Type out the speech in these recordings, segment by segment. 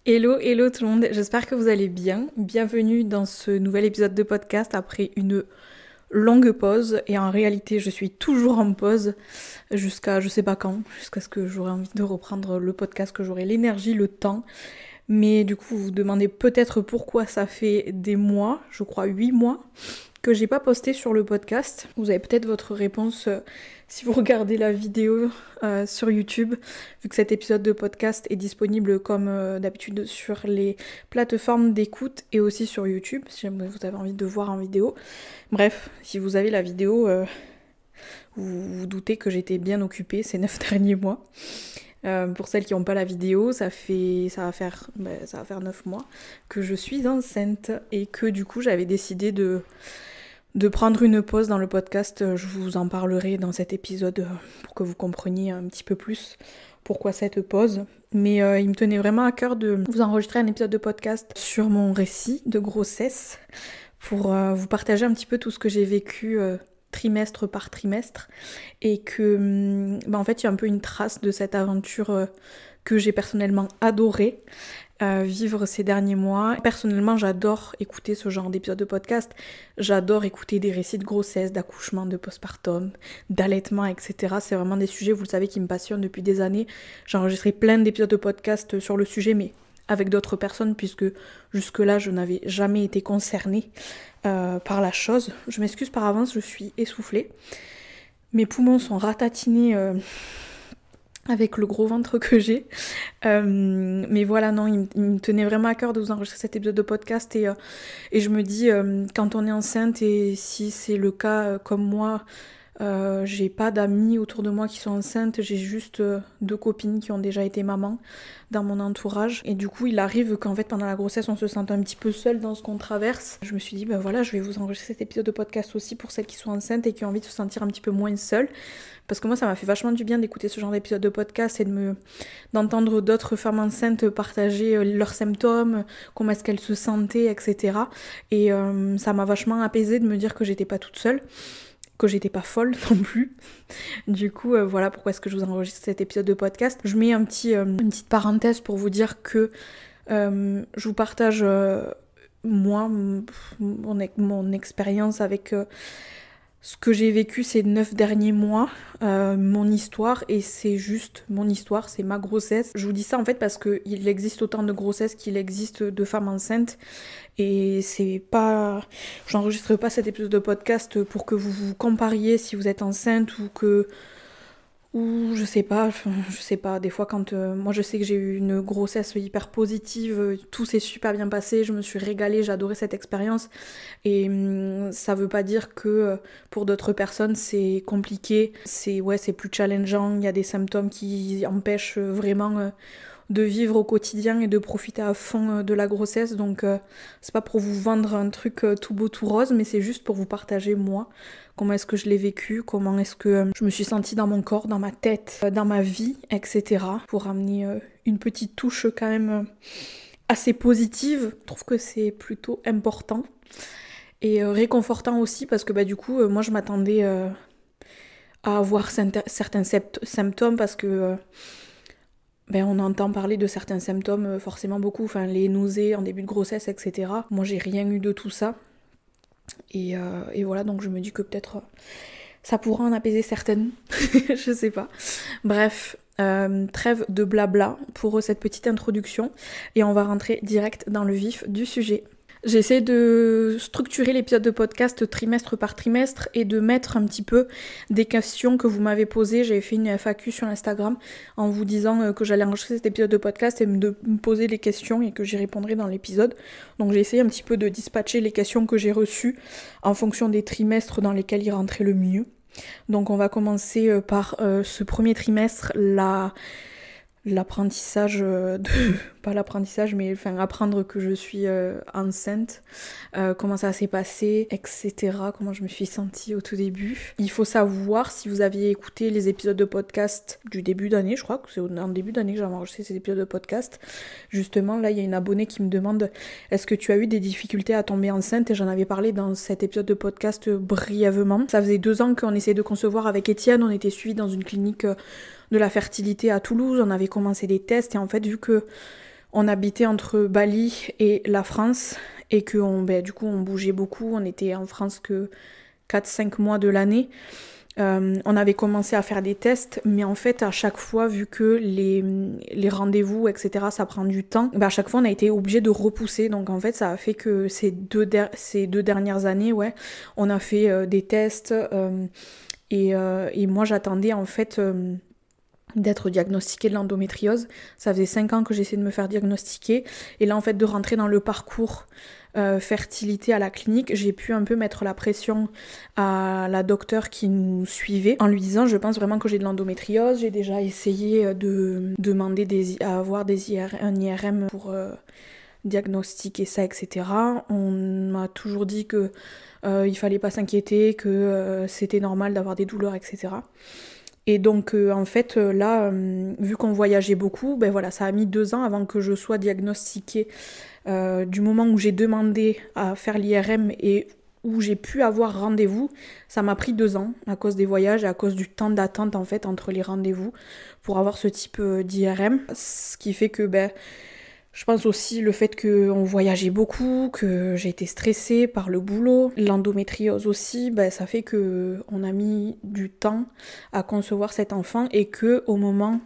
Hello, hello tout le monde, j'espère que vous allez bien. Bienvenue dans ce nouvel épisode de podcast après une longue pause. Et en réalité, je suis toujours en pause jusqu'à je sais pas quand, jusqu'à ce que j'aurai envie de reprendre le podcast, que j'aurai l'énergie, le temps. Mais du coup, vous vous demandez peut-être pourquoi ça fait des mois, je crois 8 mois, que j'ai pas posté sur le podcast. Vous avez peut-être votre réponse si vous regardez la vidéo sur YouTube, vu que cet épisode de podcast est disponible comme d'habitude sur les plateformes d'écoute et aussi sur YouTube, si jamais vous avez envie de voir en vidéo. Bref, si vous avez la vidéo, vous vous doutez que j'étais bien occupée ces 9 derniers mois. Pour celles qui n'ont pas la vidéo, ça va faire 9 mois que je suis enceinte et que du coup j'avais décidé de prendre une pause dans le podcast. Je vous en parlerai dans cet épisode pour que vous compreniez un petit peu plus pourquoi cette pause. Mais il me tenait vraiment à cœur de vous enregistrer un épisode de podcast sur mon récit de grossesse pour vous partager un petit peu tout ce que j'ai vécu trimestre par trimestre et que en fait il y a un peu une trace de cette aventure que j'ai personnellement adoré vivre ces derniers mois. Personnellement, j'adore écouter ce genre d'épisode de podcast. J'adore écouter des récits de grossesse, d'accouchement, de postpartum, d'allaitement, etc. C'est vraiment des sujets, vous le savez, qui me passionnent depuis des années. J'ai enregistré plein d'épisodes de podcast sur le sujet, mais avec d'autres personnes, puisque jusque-là, je n'avais jamais été concernée par la chose. Je m'excuse par avance, je suis essoufflée. Mes poumons sont ratatinés avec le gros ventre que j'ai. Mais voilà, non, il me tenait vraiment à cœur de vous enregistrer cet épisode de podcast et je me dis, quand on est enceinte et si c'est le cas comme moi, j'ai pas d'amis autour de moi qui sont enceintes, j'ai juste 2 copines qui ont déjà été mamans dans mon entourage. Et du coup, il arrive qu'en fait, pendant la grossesse, on se sente un petit peu seul dans ce qu'on traverse. Je me suis dit, voilà, je vais vous enregistrer cet épisode de podcast aussi pour celles qui sont enceintes et qui ont envie de se sentir un petit peu moins seules. Parce que moi, ça m'a fait vachement du bien d'écouter ce genre d'épisode de podcast et d'entendre d'autres femmes enceintes partager leurs symptômes, comment est-ce qu'elles se sentaient, etc. Et ça m'a vachement apaisée de me dire que j'étais pas toute seule, que j'étais pas folle non plus. Du coup, voilà pourquoi est-ce que je vous enregistre cet épisode de podcast. Je mets une petite parenthèse pour vous dire que je vous partage moi, mon expérience avec ce que j'ai vécu ces 9 derniers mois, mon histoire, et c'est juste mon histoire, c'est ma grossesse. Je vous dis ça en fait parce qu'il existe autant de grossesses qu'il existe de femmes enceintes, et c'est pas... J'enregistre pas cet épisode de podcast pour que vous vous compariez si vous êtes enceinte ou je sais pas, des fois quand... moi je sais que j'ai eu une grossesse hyper positive, tout s'est super bien passé, je me suis régalée, j'ai adoré cette expérience. Et ça veut pas dire que pour d'autres personnes c'est compliqué, c'est plus challengeant, il y a des symptômes qui empêchent vraiment de vivre au quotidien et de profiter à fond de la grossesse. Donc c'est pas pour vous vendre un truc tout beau tout rose, mais c'est juste pour vous partager moi comment est-ce que je l'ai vécu, comment est-ce que je me suis sentie dans mon corps, dans ma tête, dans ma vie, etc. Pour amener une petite touche quand même assez positive. Je trouve que c'est plutôt important et réconfortant aussi parce que du coup moi je m'attendais à avoir certains symptômes parce que on entend parler de certains symptômes forcément beaucoup, enfin les nausées en début de grossesse, etc. Moi j'ai rien eu de tout ça. Et voilà, donc je me dis que peut-être ça pourra en apaiser certaines. Je sais pas. Bref, trêve de blabla pour cette petite introduction. Et on va rentrer direct dans le vif du sujet. J'essaie de structurer l'épisode de podcast trimestre par trimestre et de mettre un petit peu des questions que vous m'avez posées. J'avais fait une FAQ sur Instagram en vous disant que j'allais enregistrer cet épisode de podcast et de me poser les questions et que j'y répondrai dans l'épisode. Donc j'ai essayé un petit peu de dispatcher les questions que j'ai reçues en fonction des trimestres dans lesquels il rentrait le mieux. Donc on va commencer par ce premier trimestre, l'apprentissage pas l'apprentissage mais apprendre que je suis enceinte, comment ça s'est passé, etc., comment je me suis sentie au tout début. Il faut savoir, si vous aviez écouté les épisodes de podcast du début d'année, je crois que c'est en début d'année que j'ai enregistré ces épisodes de podcast, justement là il y a une abonnée qui me demande est-ce que tu as eu des difficultés à tomber enceinte, et j'en avais parlé dans cet épisode de podcast brièvement. Ça faisait 2 ans qu'on essayait de concevoir avec Étienne, on était suivis dans une clinique de la fertilité à Toulouse, on avait commencé des tests et en fait vu que on habitait entre Bali et la France et que du coup on bougeait beaucoup, on était en France que 4-5 mois de l'année. On avait commencé à faire des tests, mais en fait à chaque fois, vu que les rendez-vous, etc., ça prend du temps, à chaque fois on a été obligé de repousser. Donc en fait ça a fait que ces deux dernières années, on a fait des tests et moi j'attendais en fait d'être diagnostiquée de l'endométriose. Ça faisait 5 ans que j'essayais de me faire diagnostiquer. Et là, en fait, de rentrer dans le parcours fertilité à la clinique, j'ai pu un peu mettre la pression à la docteure qui nous suivait en lui disant, je pense vraiment que j'ai de l'endométriose. J'ai déjà essayé de demander à avoir un IRM pour diagnostiquer ça, etc. On m'a toujours dit que il fallait pas s'inquiéter, que c'était normal d'avoir des douleurs, etc. Et donc en fait là, vu qu'on voyageait beaucoup, ça a mis 2 ans avant que je sois diagnostiquée. Du moment où j'ai demandé à faire l'IRM et où j'ai pu avoir rendez-vous, ça m'a pris 2 ans à cause des voyages et à cause du temps d'attente en fait entre les rendez-vous pour avoir ce type d'IRM. Ce qui fait que je pense aussi le fait qu'on voyageait beaucoup, que j'ai été stressée par le boulot, l'endométriose aussi, ça fait qu'on a mis du temps à concevoir cet enfant et que au moment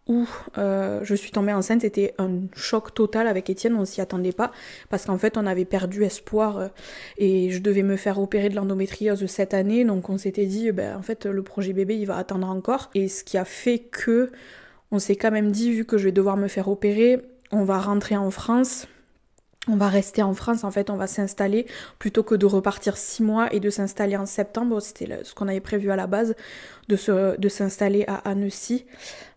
où je suis tombée enceinte, c'était un choc total avec Étienne, on s'y attendait pas parce qu'en fait on avait perdu espoir et je devais me faire opérer de l'endométriose cette année, donc on s'était dit en fait le projet bébé il va attendre encore, et ce qui a fait que on s'est quand même dit, vu que je vais devoir me faire opérer, on va rentrer en France, on va rester en France, en fait, on va s'installer, plutôt que de repartir 6 mois et de s'installer en septembre, c'était ce qu'on avait prévu à la base, de s'installer à Annecy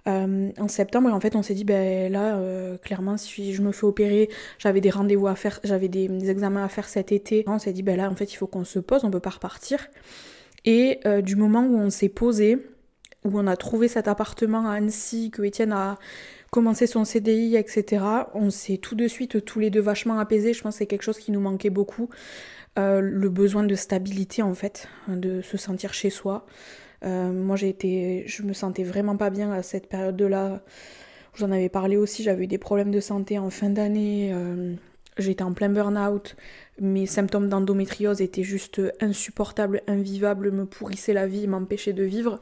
en septembre, et en fait on s'est dit, clairement, si je me fais opérer, j'avais des rendez-vous à faire, j'avais des examens à faire cet été, on s'est dit, là, en fait, il faut qu'on se pose, on peut pas repartir, et du moment où on s'est posé, où on a trouvé cet appartement à Annecy, que Étienne a commencé son CDI, etc. On s'est tout de suite tous les deux vachement apaisés. Je pense que c'est quelque chose qui nous manquait beaucoup. Le besoin de stabilité en fait, de se sentir chez soi. Moi je me sentais vraiment pas bien à cette période-là. J'en avais parlé aussi, j'avais eu des problèmes de santé en fin d'année. J'étais en plein burn-out. Mes symptômes d'endométriose étaient juste insupportables, invivables, me pourrissaient la vie, m'empêchaient de vivre.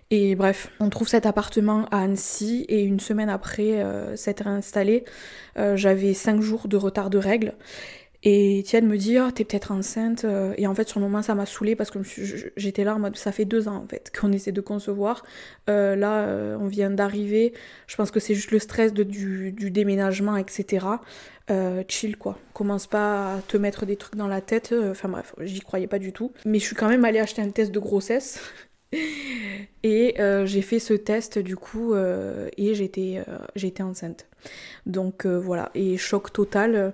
Et bref, on trouve cet appartement à Annecy et une semaine après s'être installé, j'avais 5 jours de retard de règles. Et Étienne me dit, t'es peut-être enceinte. Et en fait, sur le moment, ça m'a saoulée parce que j'étais là en mode, ça fait 2 ans en fait qu'on essaie de concevoir. On vient d'arriver. Je pense que c'est juste le stress du déménagement, etc. Chill quoi. Commence pas à te mettre des trucs dans la tête. Enfin bref, j'y croyais pas du tout. Mais je suis quand même allée acheter un test de grossesse. Et j'ai fait ce test du coup et j'étais enceinte. Donc voilà, et choc total,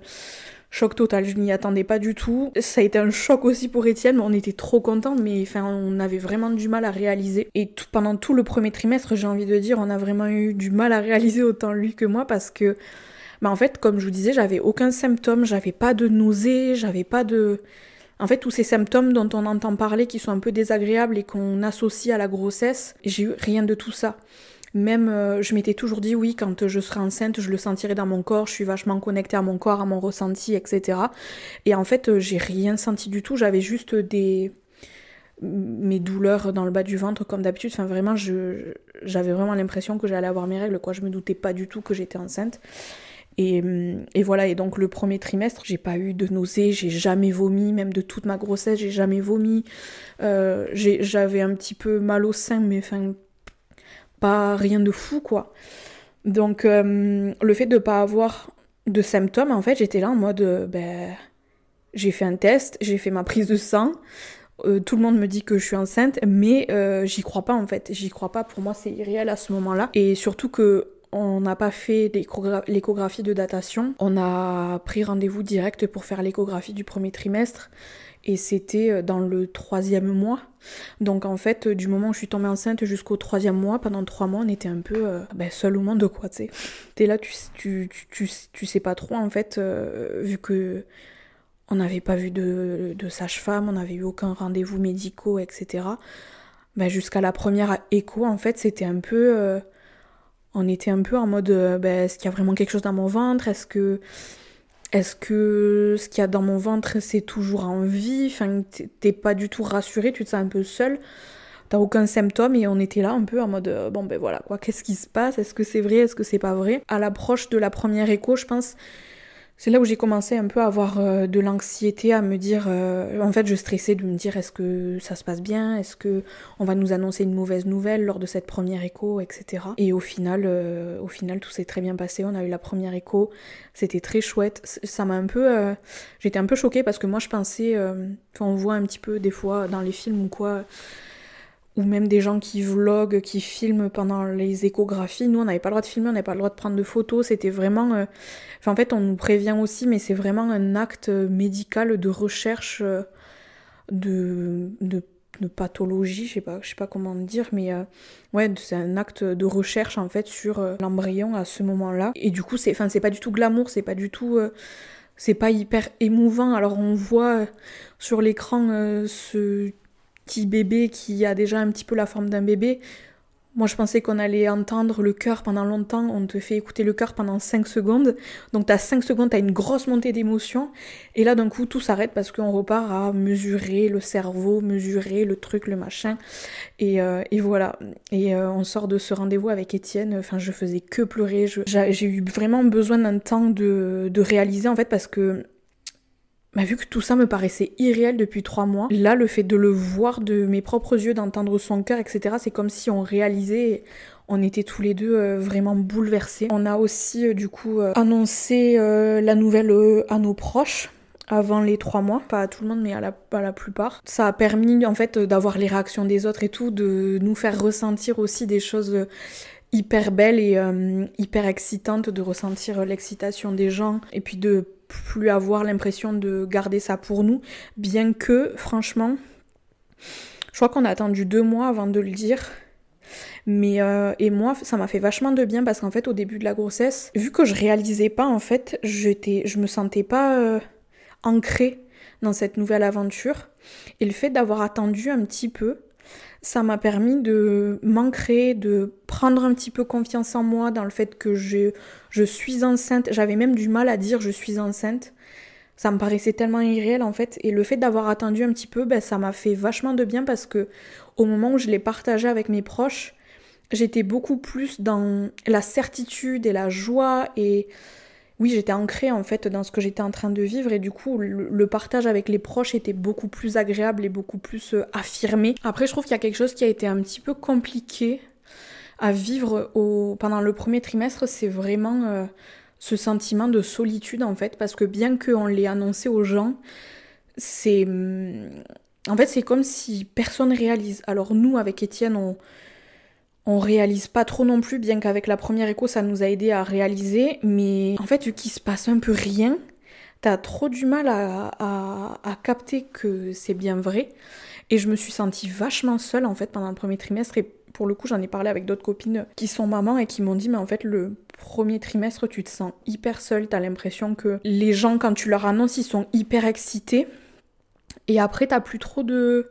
je n'y attendais pas du tout. Ça a été un choc aussi pour Étienne, on était trop contents, mais on avait vraiment du mal à réaliser. Et pendant tout le premier trimestre, j'ai envie de dire, on a vraiment eu du mal à réaliser, autant lui que moi, parce que en fait, comme je vous disais, j'avais aucun symptôme, j'avais pas de nausée, j'avais pas de... En fait, tous ces symptômes dont on entend parler qui sont un peu désagréables et qu'on associe à la grossesse, j'ai eu rien de tout ça. Même, je m'étais toujours dit, oui, quand je serai enceinte, je le sentirai dans mon corps, je suis vachement connectée à mon corps, à mon ressenti, etc. Et en fait, j'ai rien senti du tout, j'avais juste mes douleurs dans le bas du ventre comme d'habitude. Enfin, vraiment, j'avais vraiment l'impression que j'allais avoir mes règles, quoi. Je me doutais pas du tout que j'étais enceinte. Et voilà, et donc le premier trimestre, j'ai pas eu de nausées, j'ai jamais vomi, même de toute ma grossesse, j'ai jamais vomi. J'avais un petit peu mal au sein, mais pas rien de fou, quoi. Donc le fait de pas avoir de symptômes, en fait, j'étais là en mode, j'ai fait un test, j'ai fait ma prise de sang, tout le monde me dit que je suis enceinte, mais j'y crois pas, en fait. J'y crois pas, pour moi c'est irréel à ce moment-là. Et surtout que on n'a pas fait l'échographie de datation. On a pris rendez-vous direct pour faire l'échographie du premier trimestre. Et c'était dans le 3e mois. Donc en fait, du moment où je suis tombée enceinte jusqu'au 3e mois, pendant 3 mois, on était un peu seul au monde, quoi, tu sais. T'es là, tu sais pas trop, en fait, vu que on n'avait pas vu de sage-femme, on n'avait eu aucun rendez-vous médicaux, etc. Jusqu'à la première écho, en fait, c'était un peu... On était un peu en mode, est-ce qu'il y a vraiment quelque chose dans mon ventre? Est-ce que ce qu'il y a dans mon ventre, c'est toujours en vie? Enfin, t'es pas du tout rassurée, tu te sens un peu seule. T'as aucun symptôme et on était là un peu en mode, voilà quoi, qu'est-ce qui se passe? Est-ce que c'est vrai? Est-ce que c'est pas vrai? À l'approche de la première écho, je pense, c'est là où j'ai commencé un peu à avoir de l'anxiété, à me dire, en fait je stressais de me dire est-ce que ça se passe bien, est-ce que on va nous annoncer une mauvaise nouvelle lors de cette première écho, etc. Et au final tout s'est très bien passé, on a eu la première écho, c'était très chouette, ça m'a un peu, j'étais un peu choquée parce que moi je pensais, on voit un petit peu des fois dans les films ou quoi, ou même des gens qui vloguent, qui filment pendant les échographies. Nous, on n'avait pas le droit de filmer, on n'avait pas le droit de prendre de photos. C'était vraiment... en fait, on nous prévient aussi, mais c'est vraiment un acte médical de recherche de pathologie, je sais pas comment dire, mais c'est un acte de recherche, en fait, sur l'embryon à ce moment-là. Et du coup, c'est pas du tout glamour, c'est pas du tout... c'est pas hyper émouvant. Alors, on voit sur l'écran ce petit bébé qui a déjà un petit peu la forme d'un bébé. Moi, je pensais qu'on allait entendre le cœur pendant longtemps. On te fait écouter le cœur pendant 5 secondes. Donc, t'as 5 secondes, t'as une grosse montée d'émotion. Et là, d'un coup, tout s'arrête parce qu'on repart à mesurer le cerveau, mesurer le truc, le machin. Et voilà. Et on sort de ce rendez-vous avec Étienne. Enfin, je faisais que pleurer. J'ai eu vraiment besoin d'un temps de réaliser, en fait, parce que vu que tout ça me paraissait irréel depuis 3 mois, là, le fait de le voir de mes propres yeux, d'entendre son cœur, etc., c'est comme si on réalisait, on était tous les deux vraiment bouleversés. On a aussi, annoncé la nouvelle à nos proches avant les 3 mois, pas à tout le monde, mais à la plupart. Ça a permis, en fait, d'avoir les réactions des autres et tout, de nous faire ressentir aussi des choses hyper belles et hyper excitantes, de ressentir l'excitation des gens, et puis de plus avoir l'impression de garder ça pour nous, bien que, franchement, je crois qu'on a attendu 2 mois avant de le dire, mais et moi, ça m'a fait vachement de bien, parce qu'en fait, au début de la grossesse, vu que je réalisais pas, en fait, je me sentais pas ancrée dans cette nouvelle aventure, et le fait d'avoir attendu un petit peu, ça m'a permis de m'ancrer, de prendre un petit peu confiance en moi, dans le fait que je suis enceinte. J'avais même du mal à dire je suis enceinte. Ça me paraissait tellement irréel, en fait. Et le fait d'avoir attendu un petit peu, ça m'a fait vachement de bien, parce que au moment où je l'ai partagé avec mes proches, j'étais beaucoup plus dans la certitude et la joie, et oui, j'étais ancrée, en fait, dans ce que j'étais en train de vivre, et du coup, le partage avec les proches était beaucoup plus agréable et beaucoup plus affirmé. Après, je trouve qu'il y a quelque chose qui a été un petit peu compliqué à vivre pendant le premier trimestre, c'est vraiment ce sentiment de solitude, en fait, parce que bien qu'on l'ait annoncé aux gens, c'est... En fait, c'est comme si personne réalise. Alors nous, avec Étienne, on réalise pas trop non plus, bien qu'avec la première écho, ça nous a aidé à réaliser. Mais en fait, vu qu'il se passe un peu rien, t'as trop du mal à capter que c'est bien vrai. Et je me suis sentie vachement seule, en fait, pendant le premier trimestre. Et pour le coup, j'en ai parlé avec d'autres copines qui sont mamans et qui m'ont dit, mais en fait, le premier trimestre, tu te sens hyper seule. T'as l'impression que les gens, quand tu leur annonces, ils sont hyper excités. Et après, t'as plus trop de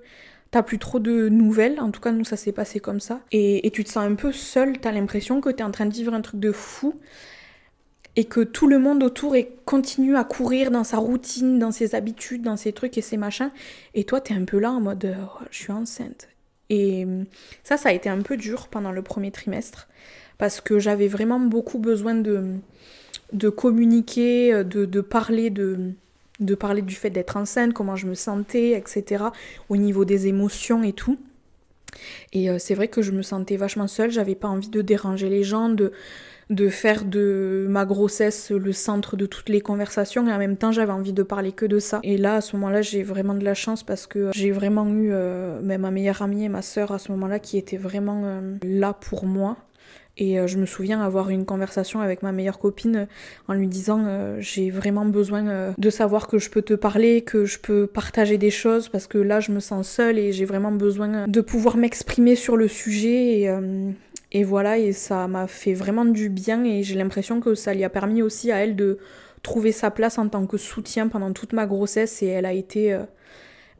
nouvelles, en tout cas nous ça s'est passé comme ça, et tu te sens un peu seule, t'as l'impression que t'es en train de vivre un truc de fou, et que tout le monde autour continue à courir dans sa routine, dans ses habitudes, dans ses trucs et ses machins, et toi t'es un peu là en mode je suis enceinte. Et ça a été un peu dur pendant le premier trimestre, parce que j'avais vraiment beaucoup besoin de communiquer, de parler du fait d'être enceinte, comment je me sentais, etc. au niveau des émotions et tout. Et c'est vrai que je me sentais vachement seule, j'avais pas envie de déranger les gens, de faire de ma grossesse le centre de toutes les conversations, et en même temps j'avais envie de parler que de ça. Et là, à ce moment-là, j'ai vraiment de la chance, parce que j'ai vraiment eu même ma meilleure amie et ma sœur à ce moment-là qui étaient vraiment là pour moi. Et je me souviens avoir eu une conversation avec ma meilleure copine en lui disant j'ai vraiment besoin de savoir que je peux te parler, que je peux partager des choses, parce que là je me sens seule et j'ai vraiment besoin de pouvoir m'exprimer sur le sujet, et voilà, et ça m'a fait vraiment du bien, et j'ai l'impression que ça lui a permis aussi à elle de trouver sa place en tant que soutien pendant toute ma grossesse, et elle a été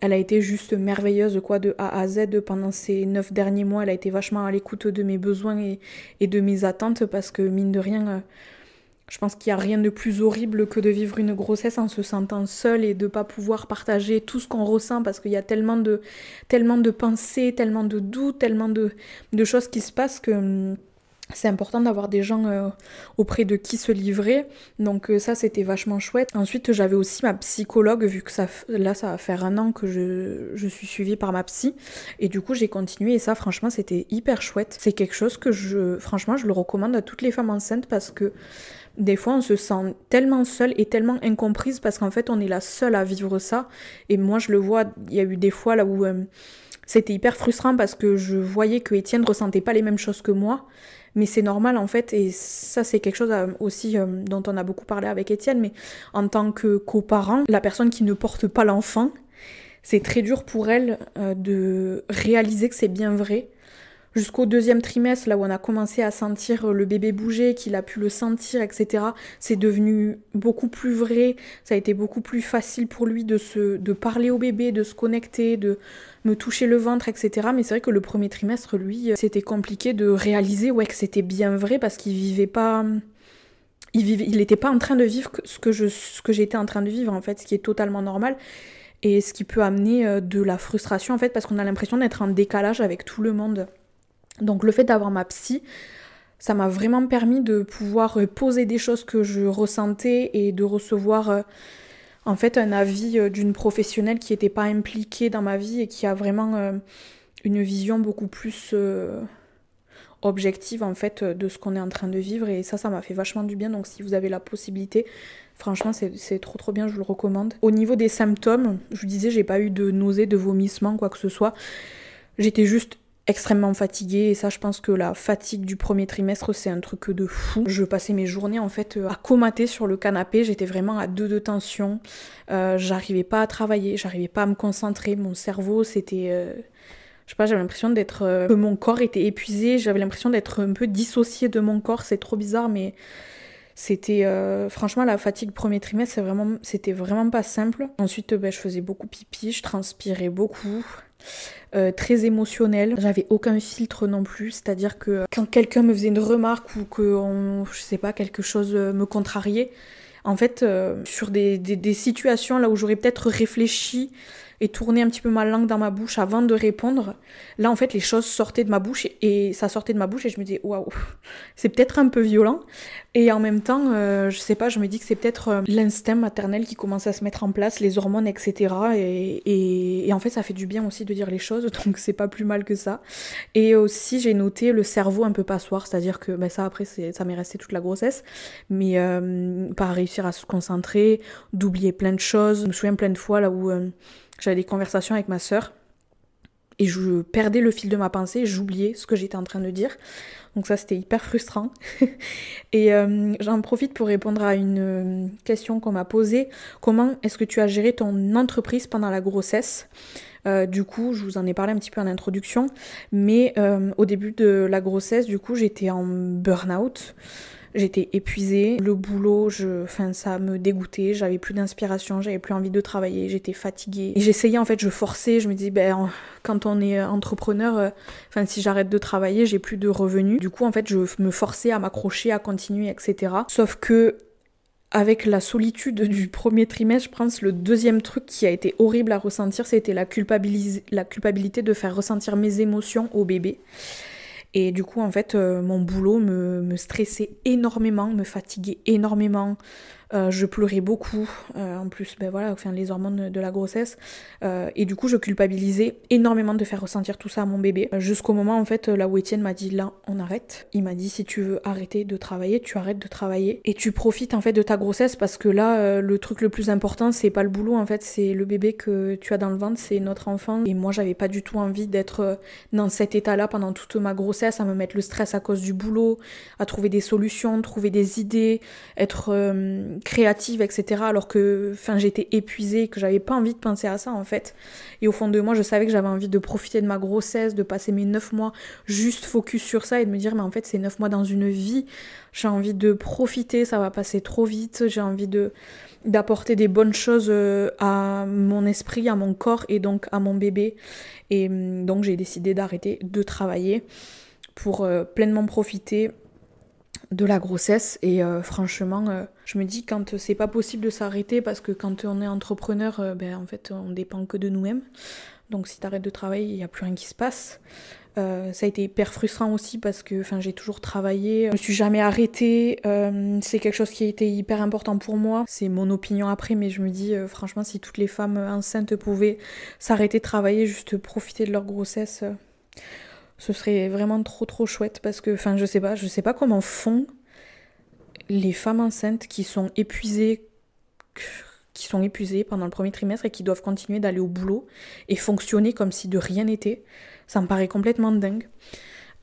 elle a été juste merveilleuse quoi, de A à Z pendant ces 9 derniers mois. Elle a été vachement à l'écoute de mes besoins et de mes attentes parce que mine de rien, je pense qu'il n'y a rien de plus horrible que de vivre une grossesse en se sentant seule et de ne pas pouvoir partager tout ce qu'on ressent parce qu'il y a tellement de pensées, tellement de doutes, tellement de choses qui se passent que c'est important d'avoir des gens auprès de qui se livrer. Donc ça, c'était vachement chouette. Ensuite, j'avais aussi ma psychologue, vu que ça va faire 1 an que je suis suivie par ma psy. Et du coup, j'ai continué. Et ça, franchement, c'était hyper chouette. C'est quelque chose que franchement, je le recommande à toutes les femmes enceintes parce que des fois, on se sent tellement seule et tellement incomprise parce qu'en fait, on est la seule à vivre ça. Et moi, je le vois, il y a eu des fois là où c'était hyper frustrant parce que je voyais que Étienne ressentait pas les mêmes choses que moi. Mais c'est normal en fait, et ça c'est quelque chose aussi dont on a beaucoup parlé avec Étienne, mais en tant que coparent, la personne qui ne porte pas l'enfant, c'est très dur pour elle de réaliser que c'est bien vrai. Jusqu'au 2e trimestre, là où on a commencé à sentir le bébé bouger, qu'il a pu le sentir, etc., c'est devenu beaucoup plus vrai, ça a été beaucoup plus facile pour lui de parler au bébé, de se connecter, de me toucher le ventre, etc. Mais c'est vrai que le 1er trimestre, lui, c'était compliqué de réaliser que c'était bien vrai parce qu'il vivait pas... Il n'était pas en train de vivre ce que j'étais en train de vivre, en fait, ce qui est totalement normal. Et ce qui peut amener de la frustration, en fait, parce qu'on a l'impression d'être en décalage avec tout le monde. Donc le fait d'avoir ma psy, ça m'a vraiment permis de pouvoir poser des choses que je ressentais et de recevoir en fait un avis d'une professionnelle qui n'était pas impliquée dans ma vie et qui a vraiment une vision beaucoup plus objective en fait de ce qu'on est en train de vivre, et ça m'a fait vachement du bien. Donc si vous avez la possibilité, franchement c'est trop bien, je vous le recommande. Au niveau des symptômes, je vous disais, j'ai pas eu de nausées, de vomissements, quoi que ce soit. J'étais juste extrêmement fatiguée, et ça je pense que la fatigue du 1er trimestre c'est un truc de fou. Je passais mes journées en fait à comater sur le canapé, j'étais vraiment à 2 de tension, j'arrivais pas à travailler, j'arrivais pas à me concentrer, mon cerveau c'était... je sais pas, j'avais l'impression d'être... que mon corps était épuisé, j'avais l'impression d'être un peu dissociée de mon corps, c'est trop bizarre, mais c'était... franchement, la fatigue 1er trimestre, c'était vraiment pas simple. Ensuite, je faisais beaucoup pipi, je transpirais beaucoup. Très émotionnelle, j'avais aucun filtre non plus, c'est-à-dire que quand quelqu'un me faisait une remarque ou que je sais pas, quelque chose me contrariait, en fait sur des situations là où j'aurais peut-être réfléchi et tourné un petit peu ma langue dans ma bouche avant de répondre, là en fait les choses sortaient de ma bouche et ça sortait de ma bouche et je me disais waouh, c'est peut-être un peu violent, et en même temps je sais pas, je me dis que c'est peut-être l'instinct maternel qui commence à se mettre en place, les hormones, etc., et en fait ça fait du bien aussi de dire les choses, donc c'est pas plus mal que ça. Et aussi j'ai noté le cerveau un peu passoire, c'est-à-dire que ça après ça m'est resté toute la grossesse, mais pas réussir à se concentrer, d'oublier plein de choses. Je me souviens plein de fois là où j'avais des conversations avec ma sœur et je perdais le fil de ma pensée, j'oubliais ce que j'étais en train de dire. Donc ça c'était hyper frustrant. Et j'en profite pour répondre à une question qu'on m'a posée. Comment est-ce que tu as géré ton entreprise pendant la grossesse ? Du coup, je vous en ai parlé un petit peu en introduction, mais au début de la grossesse, du coup, j'étais en burn-out. J'étais épuisée, le boulot, ça me dégoûtait, j'avais plus d'inspiration, j'avais plus envie de travailler, j'étais fatiguée. Et j'essayais, en fait, je forçais, je me disais, quand on est entrepreneur, si j'arrête de travailler, j'ai plus de revenus. Du coup, en fait, je me forçais à m'accrocher, à continuer, etc. Sauf que, avec la solitude du 1er trimestre, je pense, le 2e truc qui a été horrible à ressentir, c'était la culpabilité de faire ressentir mes émotions au bébé. Et du coup, en fait, mon boulot me stressait énormément, me fatiguait énormément. Je pleurais beaucoup. En plus, les hormones de la grossesse. Et du coup, je culpabilisais énormément de faire ressentir tout ça à mon bébé. Jusqu'au moment, en fait, là où Étienne m'a dit, là, on arrête. Il m'a dit, si tu veux arrêter de travailler, tu arrêtes de travailler. Et tu profites, en fait, de ta grossesse parce que là, le truc le plus important, c'est pas le boulot, en fait, c'est le bébé que tu as dans le ventre, c'est notre enfant. Et moi, j'avais pas du tout envie d'être dans cet état-là pendant toute ma grossesse, à me mettre le stress à cause du boulot, à trouver des solutions, trouver des idées, être créative, etc. Alors que j'étais épuisée, que j'avais pas envie de penser à ça en fait. Et au fond de moi, je savais que j'avais envie de profiter de ma grossesse, de passer mes 9 mois juste focus sur ça et de me dire mais en fait c'est 9 mois dans une vie, j'ai envie de profiter, ça va passer trop vite, j'ai envie d'apporter des bonnes choses à mon esprit, à mon corps et donc à mon bébé. Et donc j'ai décidé d'arrêter de travailler pour pleinement profiter de la grossesse. Et franchement, je me dis quand c'est pas possible de s'arrêter, parce que quand on est entrepreneur, en fait on dépend que de nous-mêmes. Donc si t'arrêtes de travailler, il n'y a plus rien qui se passe. Ça a été hyper frustrant aussi parce que j'ai toujours travaillé, je me suis jamais arrêtée, c'est quelque chose qui a été hyper important pour moi, c'est mon opinion après, mais je me dis franchement si toutes les femmes enceintes pouvaient s'arrêter de travailler, juste profiter de leur grossesse, ce serait vraiment trop trop chouette, parce que je sais pas comment font les femmes enceintes qui sont épuisées pendant le premier trimestre et qui doivent continuer d'aller au boulot et fonctionner comme si de rien n'était. Ça me paraît complètement dingue.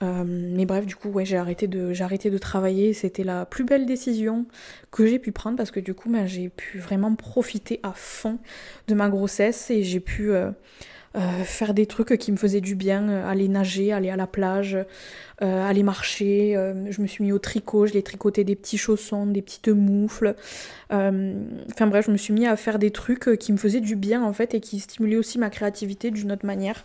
Mais bref, du coup, j'ai arrêté de travailler. C'était la plus belle décision que j'ai pu prendre, parce que du coup, j'ai pu vraiment profiter à fond de ma grossesse et j'ai pu faire des trucs qui me faisaient du bien, aller nager, aller à la plage, aller marcher. Je me suis mis au tricot, je l'ai tricoté des petits chaussons, des petites moufles. Bref, je me suis mis à faire des trucs qui me faisaient du bien en fait et qui stimulaient aussi ma créativité d'une autre manière,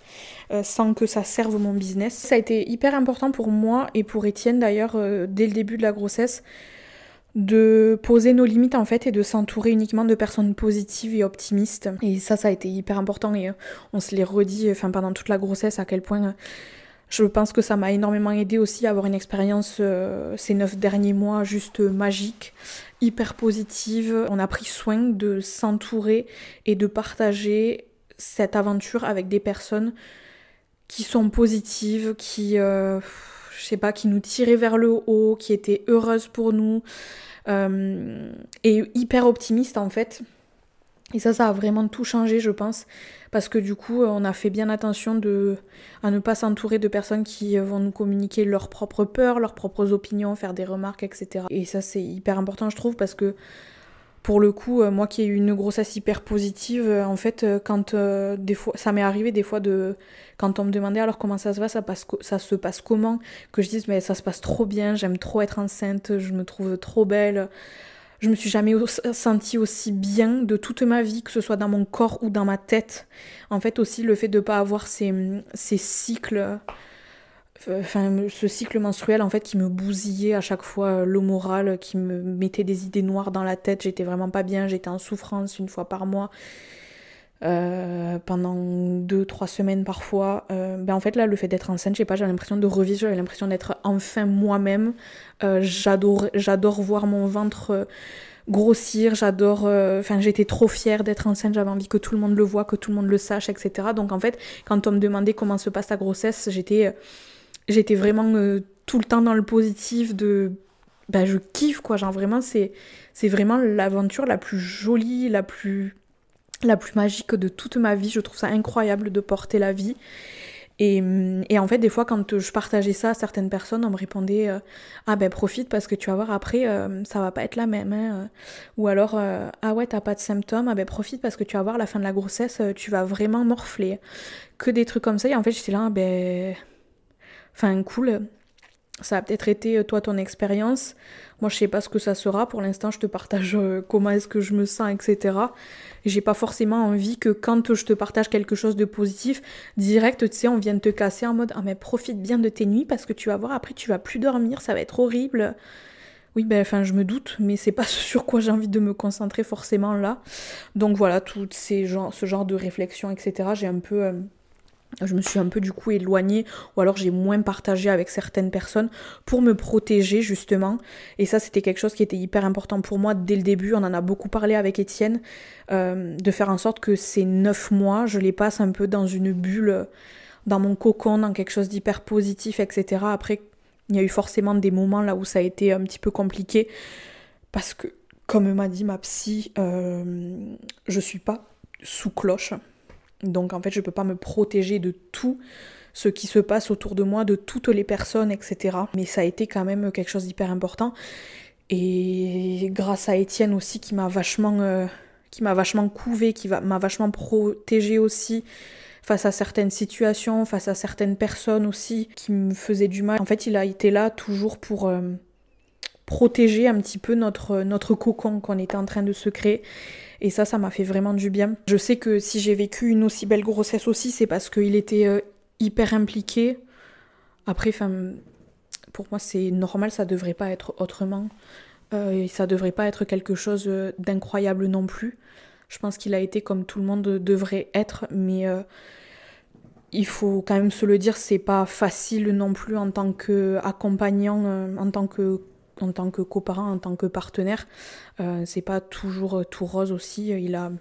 sans que ça serve mon business. Ça a été hyper important pour moi et pour Étienne d'ailleurs, dès le début de la grossesse, de poser nos limites en fait et de s'entourer uniquement de personnes positives et optimistes. Et ça a été hyper important et on se l'est redit pendant toute la grossesse à quel point je pense que ça m'a énormément aidé aussi à avoir une expérience ces 9 derniers mois juste magique, hyper positive. On a pris soin de s'entourer et de partager cette aventure avec des personnes qui sont positives, qui qui nous tiraient vers le haut, qui étaient heureuses pour nous, et hyper optimistes en fait. Et ça a vraiment tout changé, je pense, parce que du coup, on a fait bien attention à ne pas s'entourer de personnes qui vont nous communiquer leurs propres peurs, leurs propres opinions, faire des remarques, etc. Et ça, c'est hyper important, je trouve, parce que pour le coup, moi qui ai eu une grossesse hyper positive, en fait, quand des fois, ça m'est arrivé des fois quand on me demandait alors comment ça se va, ça se passe comment, que je dise mais ça se passe trop bien, j'aime trop être enceinte, je me trouve trop belle. Je me suis jamais sentie aussi bien de toute ma vie, que ce soit dans mon corps ou dans ma tête. En fait aussi le fait de pas avoir ces cycles, ce cycle menstruel en fait qui me bousillait à chaque fois le moral, qui me mettait des idées noires dans la tête. J'étais vraiment pas bien, j'étais en souffrance 1 fois par mois, pendant 2-3 semaines parfois. En fait là, le fait d'être enceinte, j'avais l'impression de revivre, j'avais l'impression d'être enfin moi-même. J'adore voir mon ventre grossir, j'étais trop fière d'être enceinte, j'avais envie que tout le monde le voit, que tout le monde le sache, etc. Donc en fait, quand on me demandait comment se passe ta grossesse, j'étais vraiment tout le temps dans le positif je kiffe quoi, genre vraiment c'est vraiment l'aventure la plus jolie, la plus magique de toute ma vie. Je trouve ça incroyable de porter la vie. Et en fait, des fois, quand je partageais ça à certaines personnes, on me répondait profite parce que tu vas voir après, ça va pas être la même. Hein. Ou alors, ah ouais, t'as pas de symptômes, profite parce que tu vas voir, à la fin de la grossesse, tu vas vraiment morfler. Que des trucs comme ça. Et en fait, j'étais là, cool. Ça a peut-être été, toi, ton expérience. Moi, je sais pas ce que ça sera. Pour l'instant, je te partage comment est-ce que je me sens, etc. Et j'ai pas forcément envie que quand je te partage quelque chose de positif, direct, tu sais, on vienne te casser en mode « Ah, mais profite bien de tes nuits parce que tu vas voir, après, tu vas plus dormir, ça va être horrible. » Oui, je me doute, mais c'est pas ce sur quoi j'ai envie de me concentrer forcément là. Donc voilà, ce genre de réflexion, etc. Je me suis un peu du coup éloignée, ou alors j'ai moins partagé avec certaines personnes pour me protéger justement. Et ça, c'était quelque chose qui était hyper important pour moi dès le début. On en a beaucoup parlé avec Étienne, de faire en sorte que ces 9 mois, je les passe un peu dans une bulle, dans mon cocon, dans quelque chose d'hyper positif, etc. Après, il y a eu forcément des moments là où ça a été un petit peu compliqué, parce que, comme m'a dit ma psy, je suis pas sous cloche. Donc en fait, je peux pas me protéger de tout ce qui se passe autour de moi, de toutes les personnes, etc. Mais ça a été quand même quelque chose d'hyper important. Et grâce à Étienne aussi qui m'a vachement couvée, m'a vachement protégée aussi face à certaines situations, face à certaines personnes aussi qui me faisaient du mal. En fait, il a été là toujours pour protéger un petit peu notre cocon qu'on était en train de se créer. Et ça m'a fait vraiment du bien. Je sais que si j'ai vécu une aussi belle grossesse aussi, c'est parce qu'il était hyper impliqué. Après, pour moi, c'est normal, ça devrait pas être autrement. Et ça devrait pas être quelque chose d'incroyable non plus. Je pense qu'il a été comme tout le monde devrait être, mais il faut quand même se le dire, c'est pas facile non plus en tant qu'accompagnant, en tant que coparent, en tant que partenaire. C'est pas toujours tout rose aussi. Il a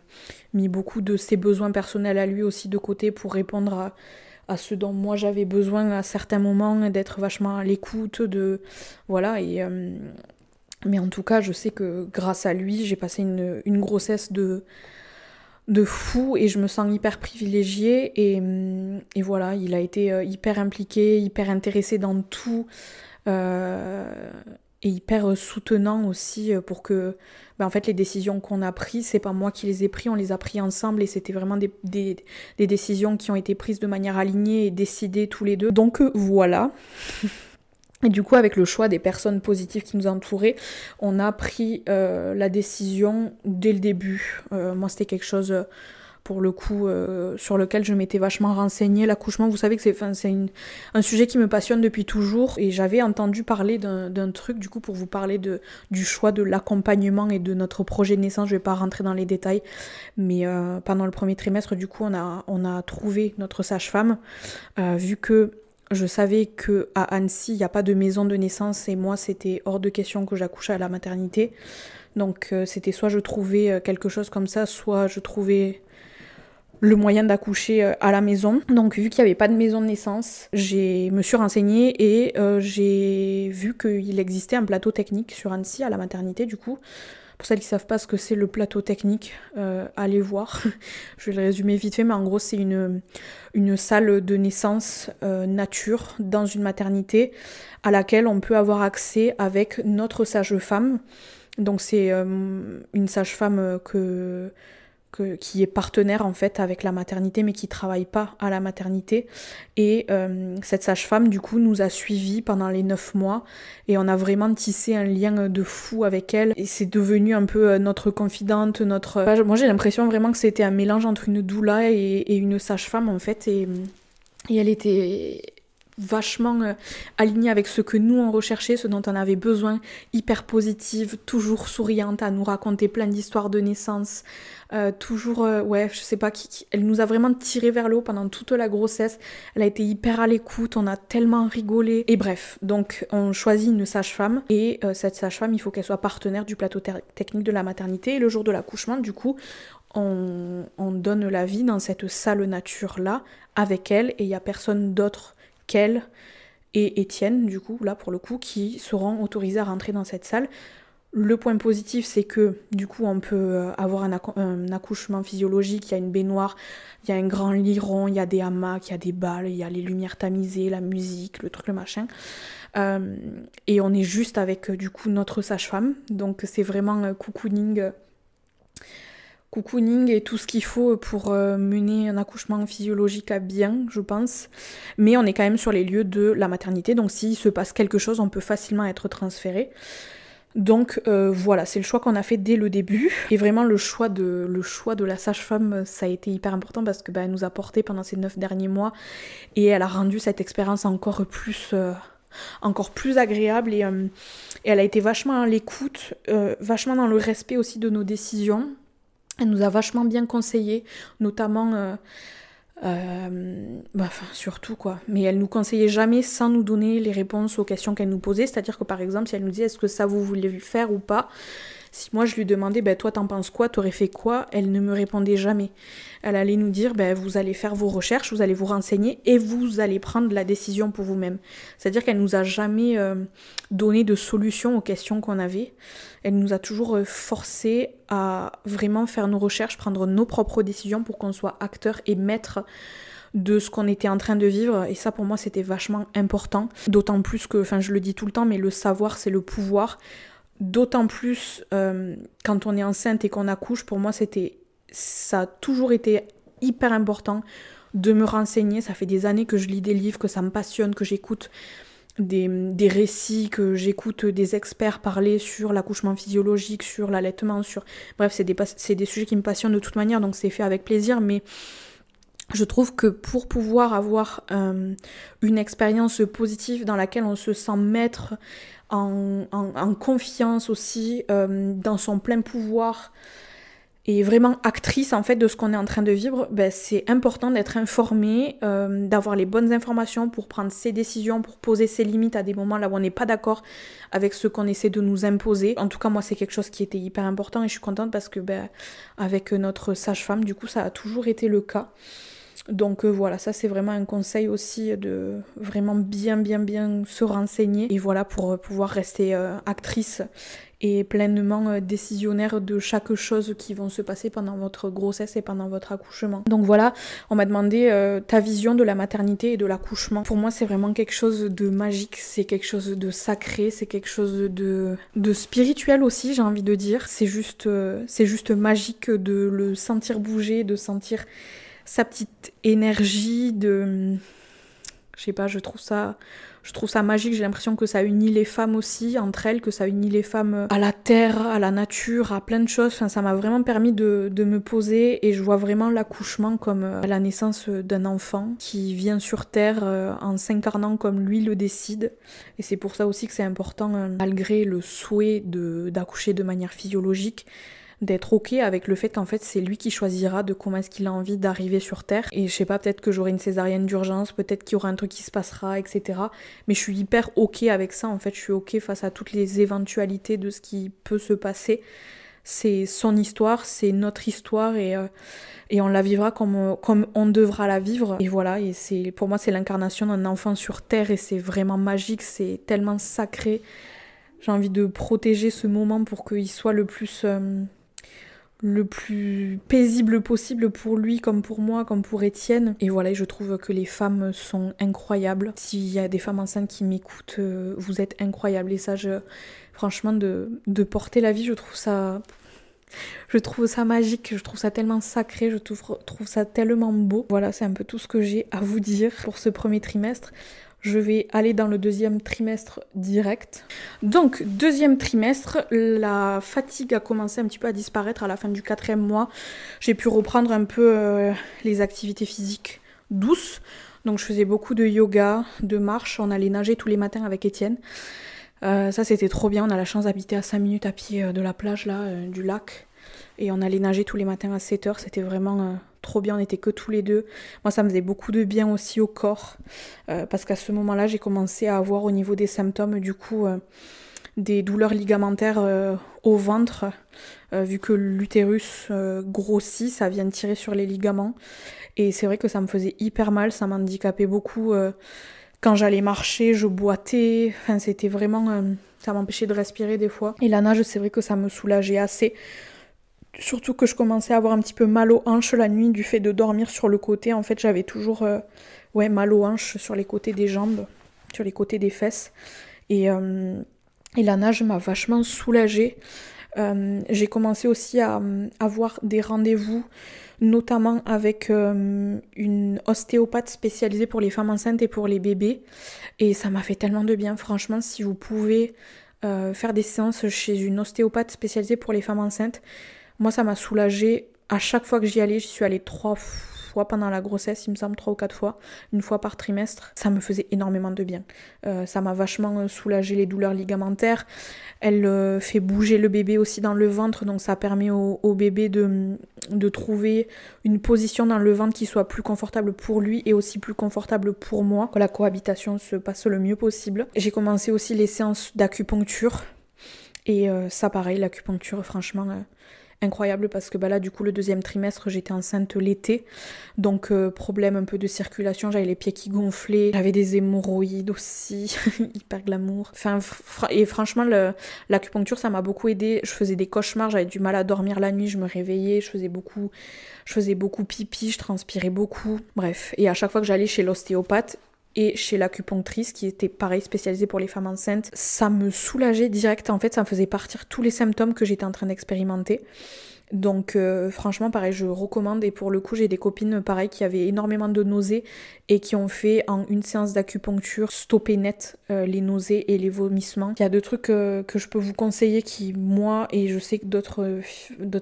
mis beaucoup de ses besoins personnels à lui aussi de côté pour répondre à ce dont moi j'avais besoin à certains moments, d'être vachement à l'écoute, voilà. Mais en tout cas, je sais que grâce à lui, j'ai passé une grossesse de fou et je me sens hyper privilégiée et voilà, il a été hyper impliqué, hyper intéressé dans tout et hyper soutenant aussi pour que en fait les décisions qu'on a prises, c'est pas moi qui les ai prises, on les a prises ensemble et c'était vraiment des décisions qui ont été prises de manière alignée et décidées tous les deux. Donc voilà. Et du coup, avec le choix des personnes positives qui nous entouraient, on a pris la décision dès le début. Moi, c'était quelque chose, pour le coup, sur lequel je m'étais vachement renseignée. L'accouchement, vous savez que c'est un sujet qui me passionne depuis toujours. Et j'avais entendu parler d'un truc, du coup, pour vous parler du choix de l'accompagnement et de notre projet de naissance. Je vais pas rentrer dans les détails, mais pendant le premier trimestre, du coup, on a trouvé notre sage-femme, vu que je savais qu'à Annecy, il n'y a pas de maison de naissance et moi, c'était hors de question que j'accouche à la maternité. Donc, c'était soit je trouvais quelque chose comme ça, soit je trouvais le moyen d'accoucher à la maison. Donc, vu qu'il n'y avait pas de maison de naissance, je me suis renseignée et j'ai vu qu'il existait un plateau technique sur Annecy à la maternité, du coup. Pour celles qui ne savent pas ce que c'est le plateau technique, allez voir. Je vais le résumer vite fait, mais en gros, c'est une salle de naissance nature dans une maternité à laquelle on peut avoir accès avec notre sage-femme. Donc, c'est une sage-femme qui est partenaire en fait avec la maternité mais qui travaille pas à la maternité et cette sage-femme du coup nous a suivis pendant les 9 mois et on a vraiment tissé un lien de fou avec elle et c'est devenu un peu notre confidente, moi j'ai l'impression vraiment que c'était un mélange entre une doula et une sage-femme en fait et elle était vachement alignée avec ce que nous on recherchait, ce dont on avait besoin, hyper positive, toujours souriante, à nous raconter plein d'histoires de naissance, toujours, je sais pas, elle nous a vraiment tiré vers le haut pendant toute la grossesse, elle a été hyper à l'écoute, on a tellement rigolé, et bref, donc on choisit une sage-femme, et cette sage-femme, il faut qu'elle soit partenaire du plateau technique de la maternité, et le jour de l'accouchement, du coup, on donne la vie dans cette salle nature-là, avec elle, et il n'y a personne d'autre qu'elle et Étienne, du coup, là pour le coup, qui seront autorisés à rentrer dans cette salle. Le point positif, c'est que du coup, on peut avoir un accouchement physiologique, il y a une baignoire, il y a un grand lit rond, il y a des hamacs, il y a des balles, il y a les lumières tamisées, la musique, le truc, le machin. Et on est juste avec, du coup, notre sage-femme. Donc, c'est vraiment cocooning et tout ce qu'il faut pour mener un accouchement physiologique à bien, je pense. Mais on est quand même sur les lieux de la maternité, donc s'il se passe quelque chose, on peut facilement être transféré. Donc voilà, c'est le choix qu'on a fait dès le début. Et vraiment le choix de la sage-femme, ça a été hyper important parce que elle nous a porté pendant ces 9 derniers mois et elle a rendu cette expérience encore plus agréable et elle a été vachement à l'écoute, vachement dans le respect aussi de nos décisions. Elle nous a vachement bien conseillé, notamment, surtout quoi. Mais elle nous conseillait jamais sans nous donner les réponses aux questions qu'elle nous posait. C'est-à-dire que par exemple, si elle nous disait est-ce que ça vous voulez le faire ou pas, si moi je lui demandais toi t'en penses quoi, t'aurais fait quoi, elle ne me répondait jamais. Elle allait nous dire vous allez faire vos recherches, vous allez vous renseigner et vous allez prendre la décision pour vous-même. C'est-à-dire qu'elle nous a jamais donné de solution aux questions qu'on avait. Elle nous a toujours forcé à vraiment faire nos recherches, prendre nos propres décisions pour qu'on soit acteur et maître de ce qu'on était en train de vivre. Et ça, pour moi, c'était vachement important. D'autant plus que, je le dis tout le temps, mais le savoir, c'est le pouvoir. d'autant plus quand on est enceinte et qu'on accouche. Pour moi, ça a toujours été hyper important de me renseigner. Ça fait des années que je lis des livres, que ça me passionne, que j'écoute des récits, que j'écoute des experts parler sur l'accouchement physiologique, sur l'allaitement, bref, c'est des sujets qui me passionnent de toute manière, donc c'est fait avec plaisir, mais je trouve que pour pouvoir avoir une expérience positive dans laquelle on se sent maître, en confiance aussi, dans son plein pouvoir, et vraiment actrice en fait de ce qu'on est en train de vivre, c'est important d'être informé, d'avoir les bonnes informations pour prendre ses décisions, pour poser ses limites à des moments là où on n'est pas d'accord avec ce qu'on essaie de nous imposer. En tout cas, moi, c'est quelque chose qui était hyper important et je suis contente parce que avec notre sage-femme, du coup, ça a toujours été le cas. Donc voilà, ça c'est vraiment un conseil aussi de vraiment bien se renseigner. Et voilà, pour pouvoir rester actrice et pleinement décisionnaire de chaque chose qui vont se passer pendant votre grossesse et pendant votre accouchement. Donc voilà, on m'a demandé ta vision de la maternité et de l'accouchement. Pour moi, c'est vraiment quelque chose de magique, c'est quelque chose de sacré, c'est quelque chose de spirituel aussi, j'ai envie de dire. C'est juste magique de le sentir bouger, de sentir sa petite énergie je sais pas, je trouve ça magique. J'ai l'impression que ça unit les femmes aussi entre elles, que ça unit les femmes à la terre, à la nature, à plein de choses. Enfin, ça m'a vraiment permis de me poser et je vois vraiment l'accouchement comme la naissance d'un enfant qui vient sur terre en s'incarnant comme lui le décide. Et c'est pour ça aussi que c'est important, malgré le souhait d'accoucher de manière physiologique, d'être ok avec le fait qu'en fait c'est lui qui choisira de comment est-ce qu'il a envie d'arriver sur Terre. Et je sais pas, peut-être que j'aurai une césarienne d'urgence, peut-être qu'il y aura un truc qui se passera, etc. Mais je suis hyper ok avec ça, en fait je suis ok face à toutes les éventualités de ce qui peut se passer. C'est son histoire, c'est notre histoire et on la vivra comme on devra la vivre. Et voilà, et pour moi c'est l'incarnation d'un enfant sur Terre et c'est vraiment magique, c'est tellement sacré. J'ai envie de protéger ce moment pour qu'il soit le plus paisible possible pour lui, comme pour moi, comme pour Étienne. Et voilà, je trouve que les femmes sont incroyables. S'il y a des femmes enceintes qui m'écoutent, vous êtes incroyables. Et ça, franchement, de porter la vie, je trouve ça magique, je trouve ça tellement sacré, je trouve ça tellement beau. Voilà, c'est un peu tout ce que j'ai à vous dire pour ce premier trimestre. Je vais aller dans le deuxième trimestre direct. Donc, deuxième trimestre, la fatigue a commencé un petit peu à disparaître à la fin du 4e mois. J'ai pu reprendre un peu les activités physiques douces. Donc, je faisais beaucoup de yoga, de marche. On allait nager tous les matins avec Étienne. Ça, c'était trop bien. On a la chance d'habiter à 5 minutes à pied de la plage, là, du lac. Et on allait nager tous les matins à 7h. C'était vraiment trop bien, on n'était que tous les deux. Moi, ça me faisait beaucoup de bien aussi au corps, parce qu'à ce moment-là, j'ai commencé à avoir au niveau des symptômes, du coup, des douleurs ligamentaires au ventre, vu que l'utérus grossit, ça vient tirer sur les ligaments. Et c'est vrai que ça me faisait hyper mal, ça m'handicapait beaucoup. Quand j'allais marcher, je boitais, enfin, c'était vraiment... ça m'empêchait de respirer des fois. Et la nage, c'est vrai que ça me soulageait assez. Surtout que je commençais à avoir un petit peu mal aux hanches la nuit du fait de dormir sur le côté. En fait, j'avais toujours mal aux hanches sur les côtés des jambes, sur les côtés des fesses. Et la nage m'a vachement soulagée. J'ai commencé aussi à avoir des rendez-vous, notamment avec une ostéopathe spécialisée pour les femmes enceintes et pour les bébés. Et ça m'a fait tellement de bien. Franchement, si vous pouvez faire des séances chez une ostéopathe spécialisée pour les femmes enceintes, moi, ça m'a soulagée. À chaque fois que j'y allais, j'y suis allée 3 fois pendant la grossesse, il me semble 3 ou 4 fois, une fois par trimestre. Ça me faisait énormément de bien. Ça m'a vachement soulagé les douleurs ligamentaires. Elle fait bouger le bébé aussi dans le ventre, donc ça permet au bébé de trouver une position dans le ventre qui soit plus confortable pour lui et aussi plus confortable pour moi, que la cohabitation se passe le mieux possible. J'ai commencé aussi les séances d'acupuncture. Et ça, pareil, l'acupuncture, franchement... incroyable parce que là du coup le deuxième trimestre j'étais enceinte l'été, donc problème un peu de circulation, j'avais les pieds qui gonflaient, j'avais des hémorroïdes aussi, hyper glamour. Enfin et franchement l'acupuncture ça m'a beaucoup aidée. Je faisais des cauchemars, j'avais du mal à dormir la nuit, je me réveillais, je faisais beaucoup pipi, je transpirais beaucoup. Bref, et à chaque fois que j'allais chez l'ostéopathe, et chez l'acupunctrice qui était pareil spécialisée pour les femmes enceintes. Ça me soulageait direct, en fait ça me faisait partir tous les symptômes que j'étais en train d'expérimenter. Donc franchement pareil, je recommande, et pour le coup j'ai des copines pareil qui avaient énormément de nausées et qui ont fait en une séance d'acupuncture stopper net les nausées et les vomissements. Il y a deux trucs que je peux vous conseiller qui, moi et je sais que d'autres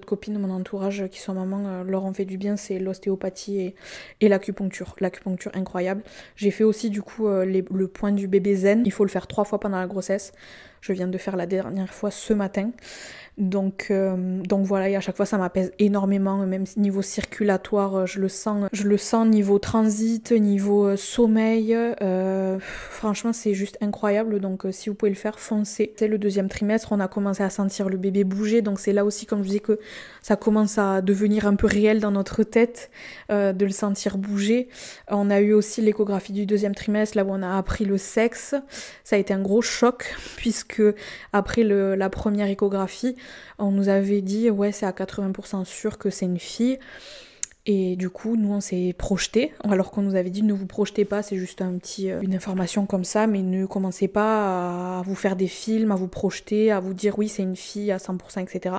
copines de mon entourage qui sont mamans leur ont fait du bien, c'est l'ostéopathie et l'acupuncture. L'acupuncture incroyable. J'ai fait aussi du coup le point du bébé zen, il faut le faire 3 fois pendant la grossesse. Je viens de faire la dernière fois ce matin. Donc voilà, et à chaque fois ça m'apaise énormément, même niveau circulatoire, je le sens niveau transit, niveau sommeil, franchement c'est juste incroyable, donc si vous pouvez le faire, foncez. C'est le 2e trimestre, on a commencé à sentir le bébé bouger, donc c'est là aussi, comme je vous disais, que ça commence à devenir un peu réel dans notre tête, de le sentir bouger. On a eu aussi l'échographie du 2e trimestre, là où on a appris le sexe. Ça a été un gros choc, puisque après la première échographie, on nous avait dit ouais c'est à 80% sûr que c'est une fille, et du coup nous on s'est projeté, alors qu'on nous avait dit ne vous projetez pas, c'est juste une information comme ça, mais ne commencez pas à vous faire des films, à vous projeter, à vous dire oui c'est une fille à 100%, etc.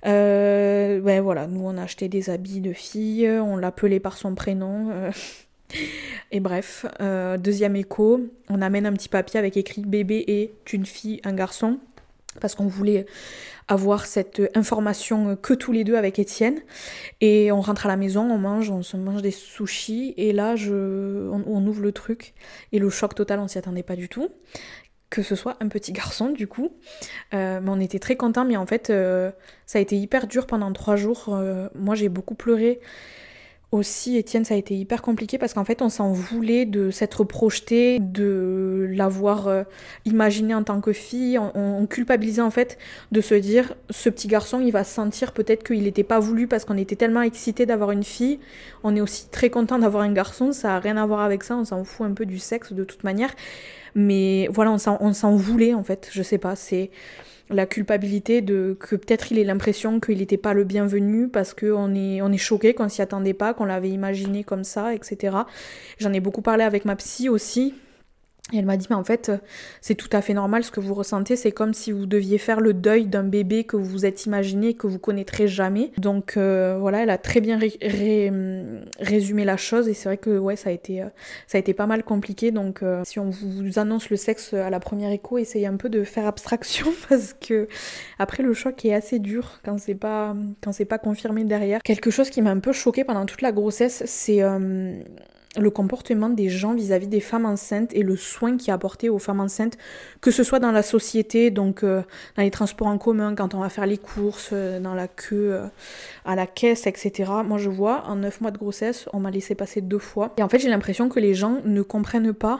Ben voilà, nous on a acheté des habits de fille, on l'appelait par son prénom, et bref, 2e écho, on amène un petit papier avec écrit bébé est une fille, un garçon, parce qu'on voulait avoir cette information que tous les deux avec Étienne. Et on rentre à la maison, on se mange des sushis, et là on ouvre le truc, et le choc total, on s'y attendait pas du tout, que ce soit un petit garçon du coup. Mais on était très contents, mais en fait ça a été hyper dur pendant 3 jours. Moi j'ai beaucoup pleuré. Aussi, Étienne, ça a été hyper compliqué parce qu'en fait, on s'en voulait de s'être projeté, de l'avoir imaginé en tant que fille. On culpabilisait en fait de se dire, ce petit garçon, il va sentir peut-être qu'il n'était pas voulu parce qu'on était tellement excités d'avoir une fille. On est aussi très content d'avoir un garçon, ça n'a rien à voir avec ça, on s'en fout un peu du sexe de toute manière. Mais voilà, on s'en voulait en fait, je sais pas, c'est la culpabilité de que peut-être il ait l'impression qu'il n'était pas le bienvenu parce qu'on est choqué, qu'on s'y attendait pas, qu'on l'avait imaginé comme ça, etc. J'en ai beaucoup parlé avec ma psy aussi. Et elle m'a dit, mais en fait, c'est tout à fait normal ce que vous ressentez, c'est comme si vous deviez faire le deuil d'un bébé que vous vous êtes imaginé, que vous connaîtrez jamais. Donc voilà, elle a très bien résumé la chose, et c'est vrai que ouais, ça a été pas mal compliqué. Donc si on vous annonce le sexe à la première écho, essayez un peu de faire abstraction, parce que après le choc est assez dur quand c'est pas confirmé derrière. Quelque chose qui m'a un peu choquée pendant toute la grossesse, c'est le comportement des gens vis-à-vis des femmes enceintes et le soin qui est apporté aux femmes enceintes, que ce soit dans la société, donc dans les transports en commun, quand on va faire les courses, dans la queue à la caisse, etc. Moi je vois, en 9 mois de grossesse, on m'a laissé passer 2 fois. Et en fait j'ai l'impression que les gens ne comprennent pas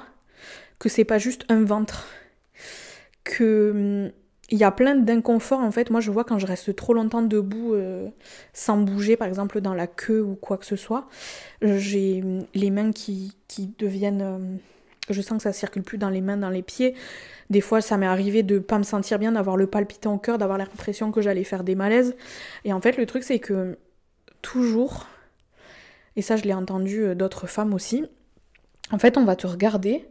que c'est pas juste un ventre, que il y a plein d'inconforts en fait. Moi je vois quand je reste trop longtemps debout sans bouger, par exemple dans la queue ou quoi que ce soit, j'ai les mains qui deviennent... je sens que ça circule plus dans les mains, dans les pieds. Des fois ça m'est arrivé de pas me sentir bien, d'avoir le palpitant au cœur, d'avoir l'impression que j'allais faire des malaises. Et en fait le truc c'est que toujours, et ça je l'ai entendu d'autres femmes aussi, en fait on va te regarder,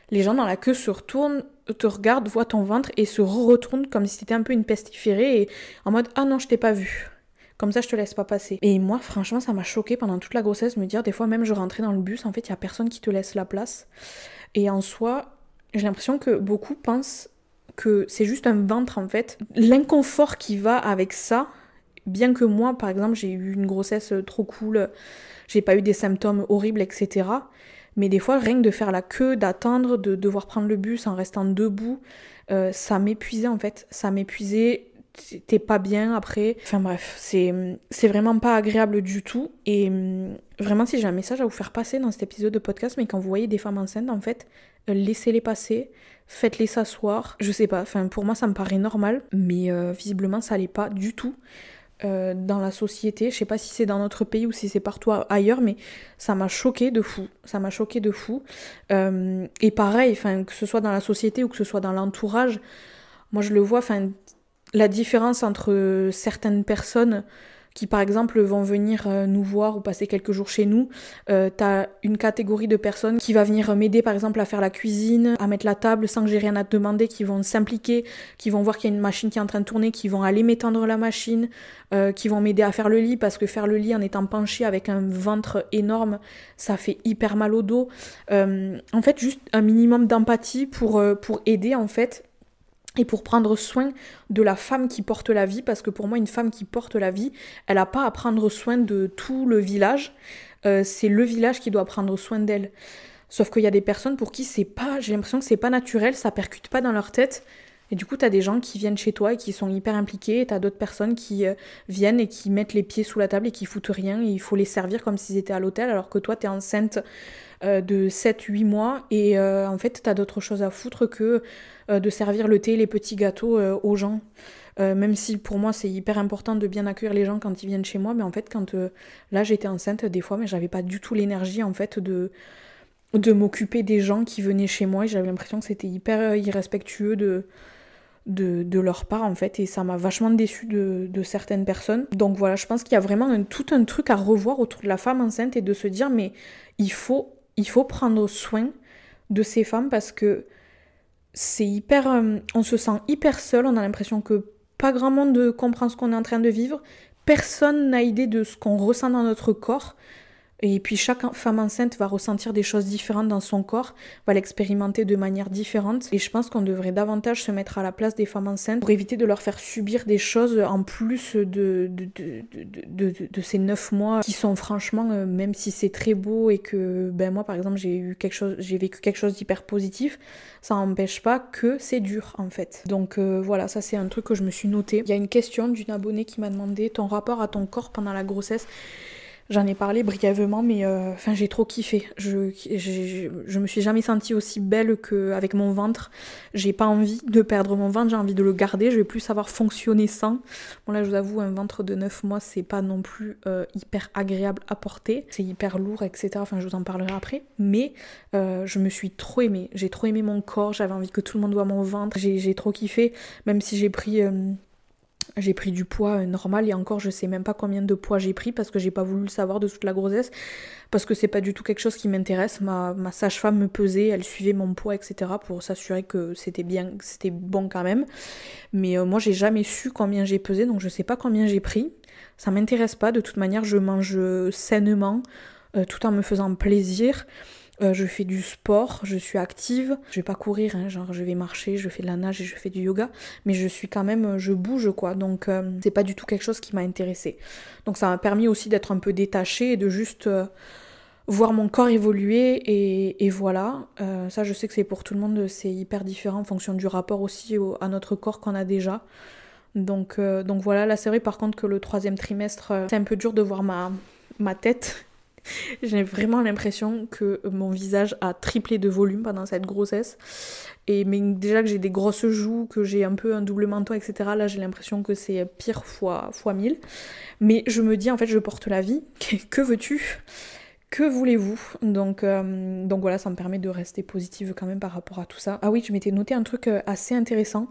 les gens dans la queue se retournent, te regardent, voient ton ventre et se retournent comme si c'était un peu une pestiférée, et en mode « Ah non, je t'ai pas vu. Comme ça, je te laisse pas passer. » Et moi, franchement, ça m'a choquée pendant toute la grossesse, me dire, des fois, même je rentrais dans le bus, en fait, il y a personne qui te laisse la place. Et en soi, j'ai l'impression que beaucoup pensent que c'est juste un ventre, en fait. L'inconfort qui va avec ça, bien que moi, par exemple, j'ai eu une grossesse trop cool, j'ai pas eu des symptômes horribles, etc., mais des fois, rien que de faire la queue, d'attendre, de devoir prendre le bus en restant debout, ça m'épuisait en fait. Ça m'épuisait, t'es pas bien après. Enfin bref, c'est vraiment pas agréable du tout. Et vraiment, si j'ai un message à vous faire passer dans cet épisode de podcast, mais quand vous voyez des femmes enceintes, en fait, laissez-les passer, faites-les s'asseoir. Je sais pas, enfin pour moi, ça me paraît normal, mais visiblement, ça l'est pas du tout. Dans la société, je sais pas si c'est dans notre pays ou si c'est partout ailleurs, mais ça m'a choquée de fou, et pareil, que ce soit dans la société ou que ce soit dans l'entourage, moi je le vois, la différence entre certaines personnes qui par exemple vont venir nous voir ou passer quelques jours chez nous. T'as une catégorie de personnes qui va venir m'aider par exemple à faire la cuisine, à mettre la table sans que j'ai rien à te demander, qui vont s'impliquer, qui vont voir qu'il y a une machine qui est en train de tourner, qui vont aller m'étendre la machine, qui vont m'aider à faire le lit, parce que faire le lit en étant penché avec un ventre énorme, ça fait hyper mal au dos. En fait, juste un minimum d'empathie pour aider en fait, et pour prendre soin de la femme qui porte la vie, parce que pour moi, une femme qui porte la vie, elle n'a pas à prendre soin de tout le village, c'est le village qui doit prendre soin d'elle. Sauf qu'il y a des personnes pour qui c'est pas, j'ai l'impression que c'est pas naturel, ça percute pas dans leur tête, et du coup t'as des gens qui viennent chez toi et qui sont hyper impliqués, et t'as d'autres personnes qui viennent et qui mettent les pieds sous la table et qui foutent rien, et il faut les servir comme s'ils étaient à l'hôtel, alors que toi t'es enceinte de 7-8 mois, et en fait t'as d'autres choses à foutre que de servir le thé, les petits gâteaux aux gens. Même si pour moi c'est hyper important de bien accueillir les gens quand ils viennent chez moi, mais en fait quand là j'étais enceinte des fois, mais j'avais pas du tout l'énergie en fait de m'occuper des gens qui venaient chez moi, et j'avais l'impression que c'était hyper irrespectueux de leur part en fait, et ça m'a vachement déçue de certaines personnes. Donc voilà, je pense qu'il y a vraiment tout un truc à revoir autour de la femme enceinte, et de se dire mais il faut prendre soin de ces femmes, parce que c'est hyper... on se sent hyper seul, on a l'impression que pas grand monde comprend ce qu'on est en train de vivre, personne n'a idée de ce qu'on ressent dans notre corps, et puis chaque femme enceinte va ressentir des choses différentes dans son corps, va l'expérimenter de manière différente, et je pense qu'on devrait davantage se mettre à la place des femmes enceintes pour éviter de leur faire subir des choses en plus de ces 9 mois qui sont franchement, même si c'est très beau et que moi par exemple j'ai vécu quelque chose d'hyper positif, ça n'empêche pas que c'est dur en fait. Donc voilà, ça c'est un truc que je me suis noté. Il y a une question d'une abonnée qui m'a demandé ton rapport à ton corps pendant la grossesse. J'en ai parlé brièvement, mais j'ai trop kiffé. Je me suis jamais sentie aussi belle qu'avec mon ventre. J'ai pas envie de perdre mon ventre, j'ai envie de le garder. Je vais plus savoir fonctionner sans. Bon là, je vous avoue, un ventre de 9 mois, c'est pas non plus hyper agréable à porter. C'est hyper lourd, etc. Enfin, je vous en parlerai après. Mais je me suis trop aimée. J'ai trop aimé mon corps. J'avais envie que tout le monde voit mon ventre. J'ai trop kiffé, même si j'ai pris du poids normal, et encore je sais même pas combien de poids j'ai pris parce que j'ai pas voulu le savoir de toute la grossesse, parce que c'est pas du tout quelque chose qui m'intéresse. Ma sage-femme me pesait, elle suivait mon poids, etc. pour s'assurer que c'était bon quand même. Mais moi j'ai jamais su combien j'ai pesé, donc je sais pas combien j'ai pris. Ça m'intéresse pas, de toute manière je mange sainement, tout en me faisant plaisir. Je fais du sport, je suis active, je vais pas courir, hein, genre je vais marcher, je fais de la nage et je fais du yoga, mais je bouge quoi, donc c'est pas du tout quelque chose qui m'a intéressée. Donc ça m'a permis aussi d'être un peu détachée et de juste voir mon corps évoluer, et voilà. Ça je sais que c'est pour tout le monde, c'est hyper différent en fonction du rapport aussi à notre corps qu'on a déjà. Donc voilà, là c'est vrai par contre que le 3e trimestre, c'est un peu dur de voir ma tête. J'ai vraiment l'impression que mon visage a triplé de volume pendant cette grossesse. Mais déjà que j'ai des grosses joues, que j'ai un peu un double menton, etc. Là, j'ai l'impression que c'est pire fois 1000. Mais je me dis, en fait, je porte la vie. Que veux-tu ? Que voulez-vous ? Donc voilà, ça me permet de rester positive quand même par rapport à tout ça. Ah oui, je m'étais noté un truc assez intéressant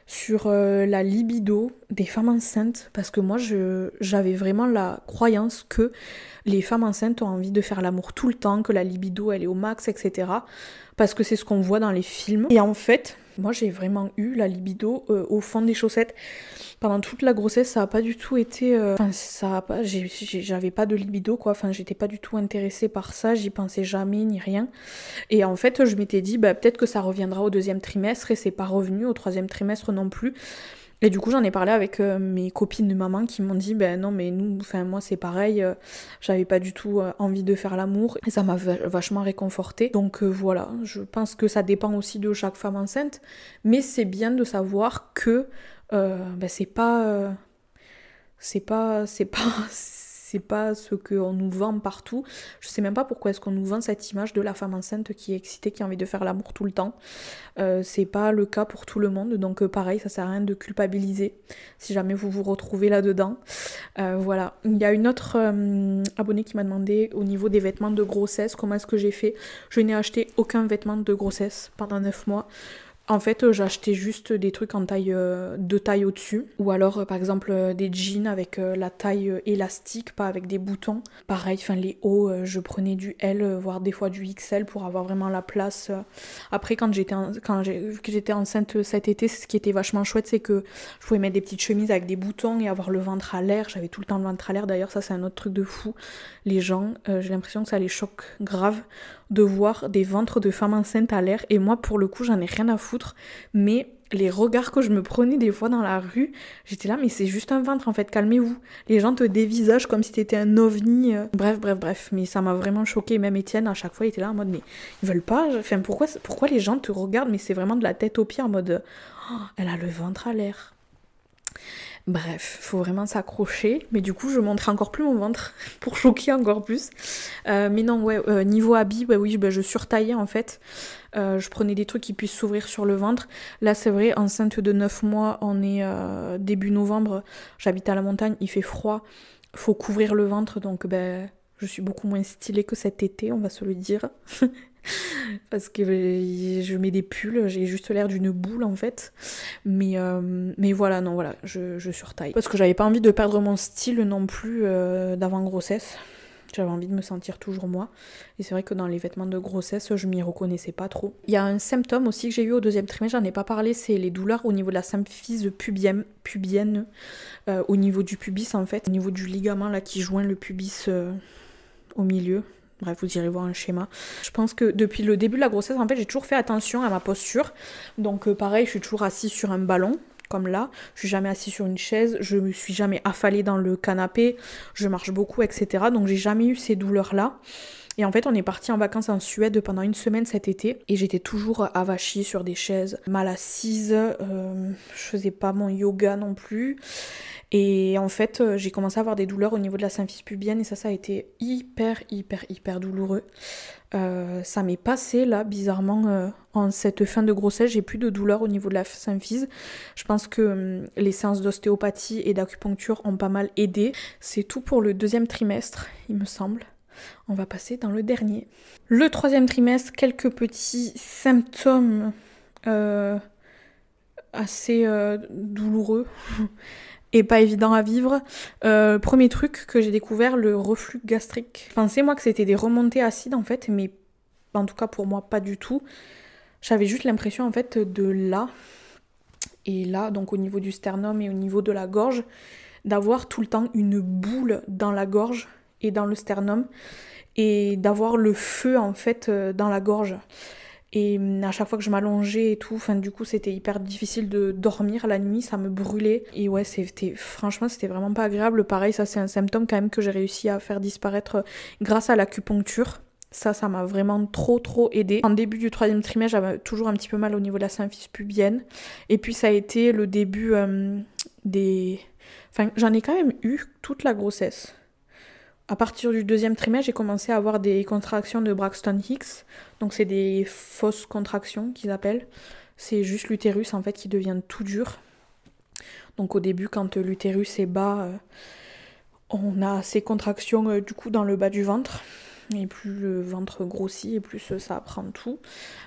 sur la libido des femmes enceintes, parce que moi j'avais vraiment la croyance que les femmes enceintes ont envie de faire l'amour tout le temps, que la libido elle est au max, etc. Parce que c'est ce qu'on voit dans les films. Et en fait, moi j'ai vraiment eu la libido au fond des chaussettes. Pendant toute la grossesse, ça a pas du tout été... j'avais pas de libido, quoi. Enfin, j'étais pas du tout intéressée par ça, j'y pensais jamais, ni rien. Et en fait, je m'étais dit, peut-être que ça reviendra au 2e trimestre, et c'est pas revenu au 3e trimestre non plus. Et du coup, j'en ai parlé avec mes copines de maman qui m'ont dit, non, mais moi c'est pareil, j'avais pas du tout envie de faire l'amour, et ça m'a vachement réconfortée. Donc voilà, je pense que ça dépend aussi de chaque femme enceinte, mais c'est bien de savoir que c'est pas ce qu'on nous vend partout. Je sais même pas pourquoi est-ce qu'on nous vend cette image de la femme enceinte qui est excitée, qui a envie de faire l'amour tout le temps. C'est pas le cas pour tout le monde, donc pareil, ça sert à rien de culpabiliser si jamais vous vous retrouvez là-dedans. Voilà. Il y a une autre abonnée qui m'a demandé au niveau des vêtements de grossesse, comment est-ce que j'ai fait. Je n'ai acheté aucun vêtement de grossesse pendant 9 mois. En fait, j'achetais juste des trucs en taille, de taille au-dessus. Ou alors, par exemple, des jeans avec la taille élastique, pas avec des boutons. Pareil, les hauts, je prenais du L, voire des fois du XL pour avoir vraiment la place. Après, quand j'étais enceinte cet été, ce qui était vachement chouette, c'est que je pouvais mettre des petites chemises avec des boutons et avoir le ventre à l'air. J'avais tout le temps le ventre à l'air. D'ailleurs, ça, c'est un autre truc de fou. Les gens, j'ai l'impression que ça les choque grave de voir des ventres de femmes enceintes à l'air. Et moi, pour le coup, j'en ai rien à foutre. Mais les regards que je me prenais des fois dans la rue, j'étais là, mais c'est juste un ventre en fait, calmez-vous. Les gens te dévisagent comme si t'étais un ovni. Bref. Mais ça m'a vraiment choquée. Même Étienne, à chaque fois, il était là en mode, mais ils veulent pas. Enfin, pourquoi les gens te regardent? Mais c'est vraiment de la tête aux pieds en mode, oh, elle a le ventre à l'air. Bref, faut vraiment s'accrocher. Mais du coup, je montrais encore plus mon ventre pour choquer encore plus. Mais non, niveau habits, je surtaillais en fait. Je prenais des trucs qui puissent s'ouvrir sur le ventre. Là, c'est vrai, enceinte de 9 mois, on est début novembre. J'habite à la montagne, il fait froid. Faut couvrir le ventre, donc je suis beaucoup moins stylée que cet été, on va se le dire. Parce que je mets des pulls, j'ai juste l'air d'une boule en fait. Mais voilà, je surtaille. Parce que j'avais pas envie de perdre mon style non plus d'avant grossesse. J'avais envie de me sentir toujours moi. Et c'est vrai que dans les vêtements de grossesse, je m'y reconnaissais pas trop. Il y a un symptôme aussi que j'ai eu au deuxième trimestre, j'en ai pas parlé, c'est les douleurs au niveau de la symphyse pubienne, au niveau du pubis en fait, au niveau du ligament là qui joint le pubis au milieu. Bref, vous irez voir un schéma. Je pense que depuis le début de la grossesse, en fait, j'ai toujours fait attention à ma posture. Donc pareil, je suis toujours assise sur un ballon, comme là. Je suis jamais assise sur une chaise, je me suis jamais affalée dans le canapé, je marche beaucoup, etc. Donc j'ai jamais eu ces douleurs-là. Et en fait, on est parti en vacances en Suède pendant une semaine cet été. Et j'étais toujours avachie sur des chaises, mal assise. Je faisais pas mon yoga non plus. Et en fait, j'ai commencé à avoir des douleurs au niveau de la symphyse pubienne. Et ça a été hyper douloureux. Ça m'est passé là, bizarrement, en cette fin de grossesse. J'ai plus de douleurs au niveau de la symphyse. Je pense que les séances d'ostéopathie et d'acupuncture ont pas mal aidé. C'est tout pour le deuxième trimestre, il me semble. On va passer dans le dernier. Le troisième trimestre, quelques petits symptômes assez douloureux et pas évident à vivre. Premier truc que j'ai découvert, le reflux gastrique. Je pensais moi que c'était des remontées acides en fait, mais en tout cas pour moi pas du tout. J'avais juste l'impression en fait de là et là, donc au niveau du sternum et au niveau de la gorge, d'avoir tout le temps une boule dans la gorge et dans le sternum, et d'avoir le feu en fait dans la gorge. Et à chaque fois que je m'allongeais et tout, du coup c'était hyper difficile de dormir la nuit, ça me brûlait. Et ouais, franchement c'était vraiment pas agréable. Pareil, ça c'est un symptôme quand même que j'ai réussi à faire disparaître grâce à l'acupuncture. Ça m'a vraiment trop aidé. En début du troisième trimestre, j'avais toujours un petit peu mal au niveau de la symphyse pubienne. Et puis ça a été le début j'en ai quand même eu toute la grossesse. À partir du deuxième trimestre, j'ai commencé à avoir des contractions de Braxton Hicks. Donc c'est des fausses contractions qu'ils appellent. C'est juste l'utérus en fait qui devient tout dur. Donc au début, quand l'utérus est bas, on a ces contractions du coup dans le bas du ventre. Et plus le ventre grossit et plus ça prend tout.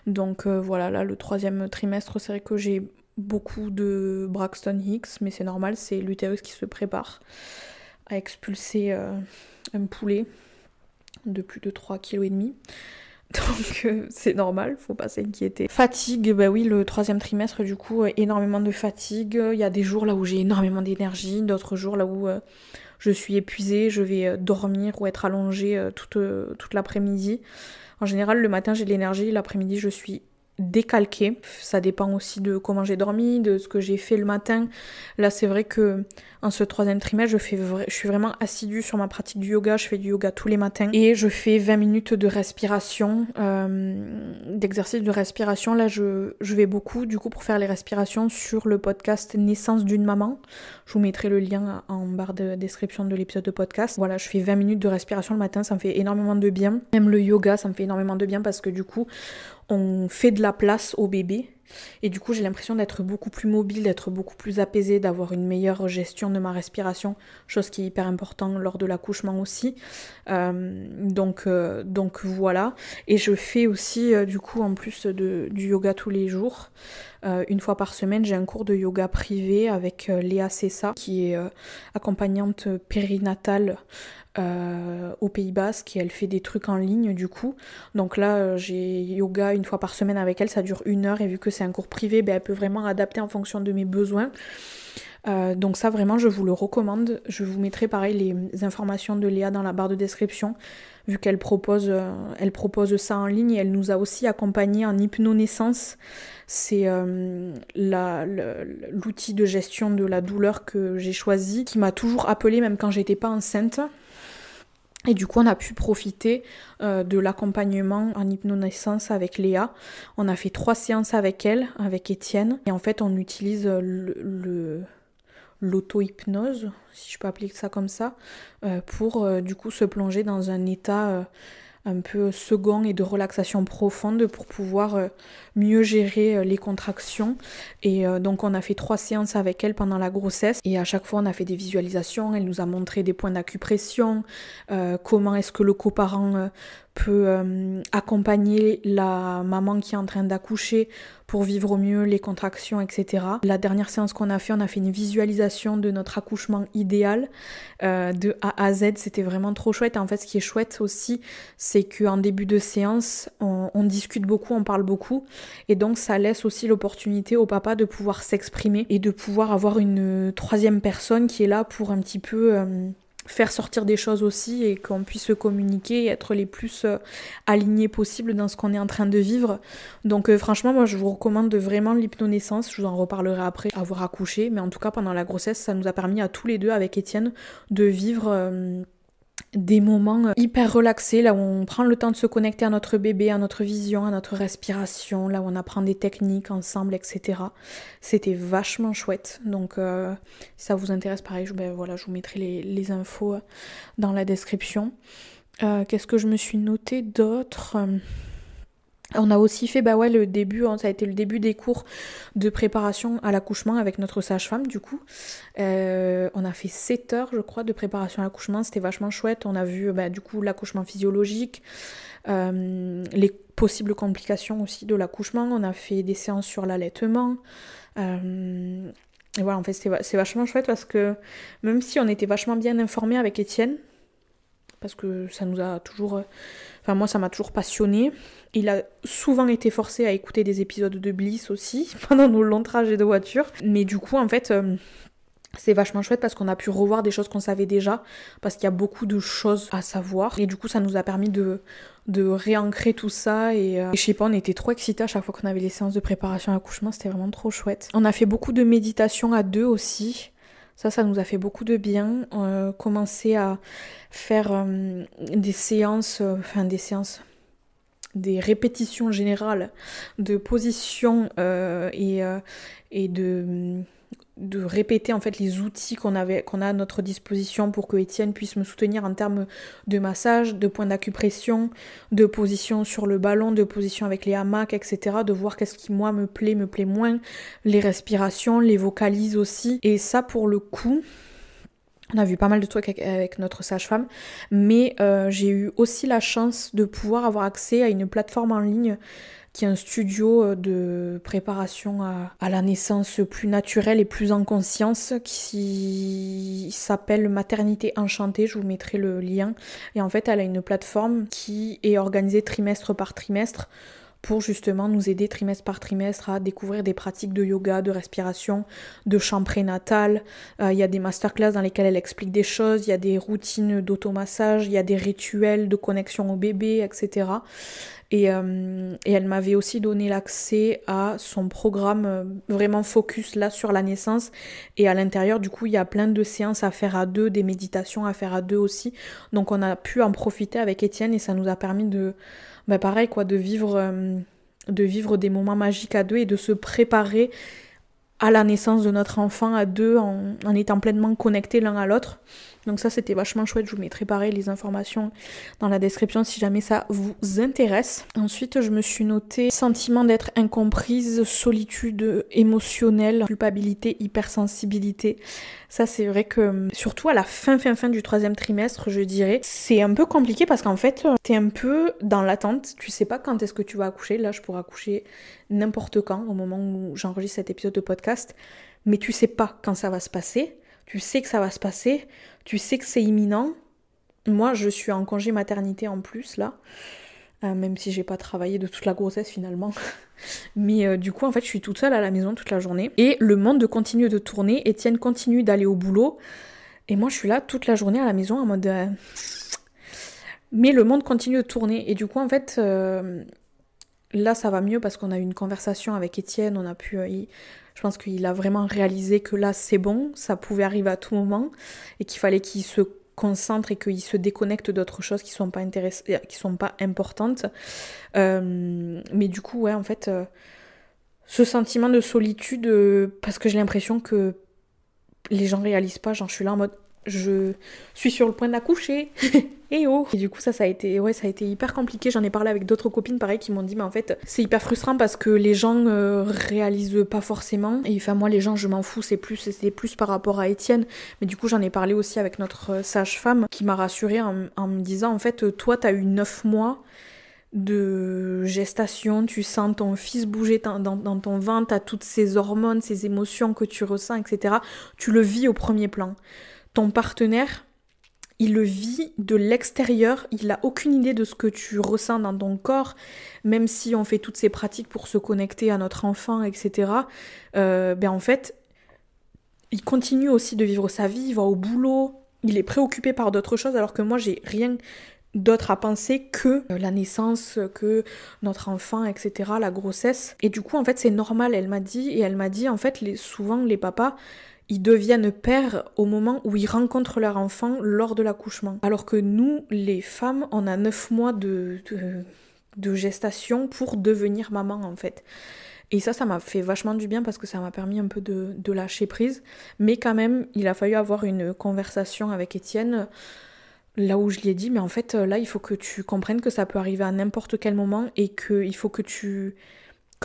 Donc voilà, là le troisième trimestre, c'est vrai que j'ai beaucoup de Braxton Hicks, mais c'est normal, c'est l'utérus qui se prépare à expulser un poulet de plus de 3,5 kg. Donc c'est normal, faut pas s'inquiéter. Fatigue, oui, le troisième trimestre, du coup, énormément de fatigue. Il y a des jours là où j'ai énormément d'énergie, d'autres jours là où je suis épuisée, je vais dormir ou être allongée toute l'après-midi. En général, le matin j'ai de l'énergie, l'après-midi je suis décalquée. Ça dépend aussi de comment j'ai dormi, de ce que j'ai fait le matin. Là, c'est vrai que en ce troisième trimestre, je suis vraiment assidue sur ma pratique du yoga. Je fais du yoga tous les matins et je fais 20 minutes de respiration, d'exercice de respiration. Là, je vais beaucoup du coup pour faire les respirations sur le podcast Naissance d'une maman. Je vous mettrai le lien en barre de description de l'épisode de podcast. Voilà, je fais 20 minutes de respiration le matin, ça me fait énormément de bien. Même le yoga, ça me fait énormément de bien parce que du coup, on fait de la place au bébé Et du coup, j'ai l'impression d'être beaucoup plus mobile, d'être beaucoup plus apaisée, d'avoir une meilleure gestion de ma respiration, chose qui est hyper importante lors de l'accouchement aussi. Donc voilà. Et je fais aussi, du coup, en plus du yoga tous les jours, une fois par semaine, j'ai un cours de yoga privé avec Léa Cessa, qui est accompagnante périnatale au Pays Basque, et elle fait des trucs en ligne du coup. Donc là, j'ai yoga une fois par semaine avec elle, ça dure 1 heure, et vu que c'est un cours privé, elle peut vraiment adapter en fonction de mes besoins. Donc ça, vraiment, je vous le recommande. Je vous mettrai pareil les informations de Léa dans la barre de description, vu qu'elle propose ça en ligne, et elle nous a aussi accompagnés en hypnonaissance. C'est l'outil de gestion de la douleur que j'ai choisi, qui m'a toujours appelée même quand j'étais pas enceinte. Et du coup, on a pu profiter de l'accompagnement en hypnonaissance avec Léa. On a fait 3 séances avec elle, avec Étienne. Et en fait, on utilise l'auto-hypnose, si je peux appeler ça comme ça, pour du coup se plonger dans un état un peu second et de relaxation profonde pour pouvoir mieux gérer les contractions. Et donc on a fait 3 séances avec elle pendant la grossesse, et à chaque fois on a fait des visualisations. Elle nous a montré des points d'acupression, comment est-ce que le coparent peut accompagner la maman qui est en train d'accoucher pour vivre au mieux les contractions, etc. La dernière séance qu'on a fait, on a fait une visualisation de notre accouchement idéal de A à Z. C'était vraiment trop chouette. Et en fait, ce qui est chouette aussi, c'est qu'en début de séance, on discute beaucoup, on parle beaucoup, et donc ça laisse aussi l'opportunité au papa de pouvoir s'exprimer et de pouvoir avoir une 3e personne qui est là pour un petit peu faire sortir des choses aussi, et qu'on puisse se communiquer et être les plus alignés possible dans ce qu'on est en train de vivre. Donc franchement, moi je vous recommande vraiment l'hypnonaissance. Je vous en reparlerai après avoir accouché, mais en tout cas pendant la grossesse, ça nous a permis à tous les deux avec Étienne de vivre des moments hyper relaxés, là où on prend le temps de se connecter à notre bébé, à notre vision, à notre respiration, là où on apprend des techniques ensemble, etc. C'était vachement chouette. Donc si ça vous intéresse, pareil, je vous mettrai les infos dans la description. Qu'est-ce que je me suis noté d'autre ? On a aussi fait le début, ça a été le début des cours de préparation à l'accouchement avec notre sage-femme du coup. On a fait 7 heures je crois de préparation à l'accouchement, c'était vachement chouette. On a vu du coup l'accouchement physiologique, les possibles complications aussi de l'accouchement. On a fait des séances sur l'allaitement. Et voilà, en fait c'est vachement chouette parce que même si on était vachement bien informés avec Étienne, parce que ça nous a toujours... moi, ça m'a toujours passionnée. Il a souvent été forcé à écouter des épisodes de Bliss aussi, pendant nos longs trajets de voiture. Mais du coup, en fait, c'est vachement chouette parce qu'on a pu revoir des choses qu'on savait déjà, parce qu'il y a beaucoup de choses à savoir. Et du coup, ça nous a permis de réancrer tout ça. Et je sais pas, on était trop excités à chaque fois qu'on avait les séances de préparation à l'accouchement. C'était vraiment trop chouette. On a fait beaucoup de méditation à 2 aussi. Ça nous a fait beaucoup de bien. Commencer à faire des répétitions générales de positions et de répéter en fait les outils qu'on a à notre disposition pour que Étienne puisse me soutenir en termes de massage, de points d'acupression, de position sur le ballon, de position avec les hamacs, etc. De voir qu'est-ce qui moi me plaît moins, les respirations, les vocalises aussi. Et ça pour le coup, on a vu pas mal de trucs avec notre sage-femme, mais j'ai eu aussi la chance de pouvoir avoir accès à une plateforme en ligne qui est un studio de préparation à la naissance plus naturelle et plus en conscience, qui s'appelle Maternité Enchantée. Je vous mettrai le lien. Et en fait, elle a une plateforme qui est organisée trimestre par trimestre pour justement nous aider trimestre par trimestre à découvrir des pratiques de yoga, de respiration, de chant prénatal. Il y a des masterclass dans lesquelles elle explique des choses, il y a des routines d'automassage, il y a des rituels de connexion au bébé, etc. Et elle m'avait aussi donné l'accès à son programme vraiment focus là sur la naissance. Et à l'intérieur, du coup, il y a plein de séances à faire à 2, des méditations à faire à 2 aussi. Donc on a pu en profiter avec Étienne et ça nous a permis de vivre des moments magiques à 2 et de se préparer à la naissance de notre enfant à 2 en étant pleinement connectés l'un à l'autre. Donc ça c'était vachement chouette, je vous mettrai pareil les informations dans la description si jamais ça vous intéresse. Ensuite je me suis notée sentiment d'être incomprise, solitude émotionnelle, culpabilité, hypersensibilité. Ça c'est vrai que surtout à la fin du 3e trimestre je dirais, c'est un peu compliqué parce qu'en fait t'es un peu dans l'attente, tu sais pas quand est-ce que tu vas accoucher. Là je pourrais accoucher n'importe quand au moment où j'enregistre cet épisode de podcast, mais tu sais pas quand ça va se passer. Tu sais que ça va se passer, tu sais que c'est imminent. Moi, je suis en congé maternité en plus, là. Même si j'ai pas travaillé de toute la grossesse, finalement. Mais du coup, en fait, je suis toute seule à la maison toute la journée. Et le monde continue de tourner. Étienne continue d'aller au boulot. Et moi, je suis là toute la journée à la maison en mode... Mais le monde continue de tourner. Et du coup, en fait... Là, ça va mieux parce qu'on a eu une conversation avec Étienne. On a pu... Je pense qu'il a vraiment réalisé que là, c'est bon, ça pouvait arriver à tout moment et qu'il fallait qu'il se concentre et qu'il se déconnecte d'autres choses qui sont pas importantes. Mais du coup, ouais, en fait, ce sentiment de solitude, parce que j'ai l'impression que les gens réalisent pas, genre je suis là en mode je suis sur le point d'accoucher et oh. Et du coup ça a été hyper compliqué. J'en ai parlé avec d'autres copines pareil qui m'ont dit mais en fait c'est hyper frustrant parce que les gens réalisent pas forcément. Et enfin moi les gens je m'en fous, c'est plus par rapport à Étienne. Mais du coup j'en ai parlé aussi avec notre sage-femme qui m'a rassurée en me disant en fait toi t'as eu 9 mois de gestation, tu sens ton fils bouger dans ton ventre, t'as toutes ces hormones, ces émotions que tu ressens, etc. Tu le vis au premier plan. Ton partenaire, il le vit de l'extérieur, il n'a aucune idée de ce que tu ressens dans ton corps, même si on fait toutes ces pratiques pour se connecter à notre enfant, etc. En fait, il continue aussi de vivre sa vie, il va au boulot, il est préoccupé par d'autres choses, alors que moi, j'ai rien d'autre à penser que la naissance, que notre enfant, etc., la grossesse. Et du coup, en fait, c'est normal, elle m'a dit, en fait, souvent, les papas, ils deviennent pères au moment où ils rencontrent leur enfant lors de l'accouchement. Alors que nous, les femmes, on a 9 mois de gestation pour devenir maman, en fait. Et ça m'a fait vachement du bien parce que ça m'a permis un peu de lâcher prise. Mais quand même, il a fallu avoir une conversation avec Étienne, là où je lui ai dit, mais en fait, là, il faut que tu comprennes que ça peut arriver à n'importe quel moment et qu'il faut que tu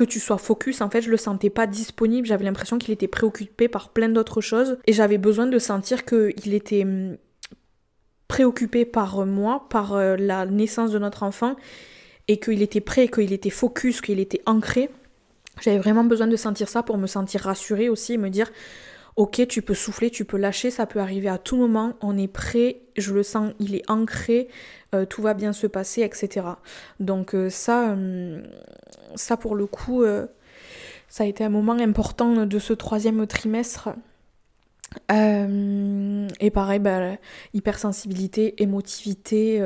sois focus. En fait, je le sentais pas disponible, j'avais l'impression qu'il était préoccupé par plein d'autres choses et j'avais besoin de sentir qu'il était préoccupé par moi, par la naissance de notre enfant et qu'il était prêt, qu'il était focus, qu'il était ancré. J'avais vraiment besoin de sentir ça pour me sentir rassurée aussi et me dire ok, tu peux souffler, tu peux lâcher, ça peut arriver à tout moment, on est prêt, je le sens, il est ancré, tout va bien se passer, etc. Donc ça pour le coup, ça a été un moment important de ce 3e trimestre. Et pareil, hypersensibilité, émotivité,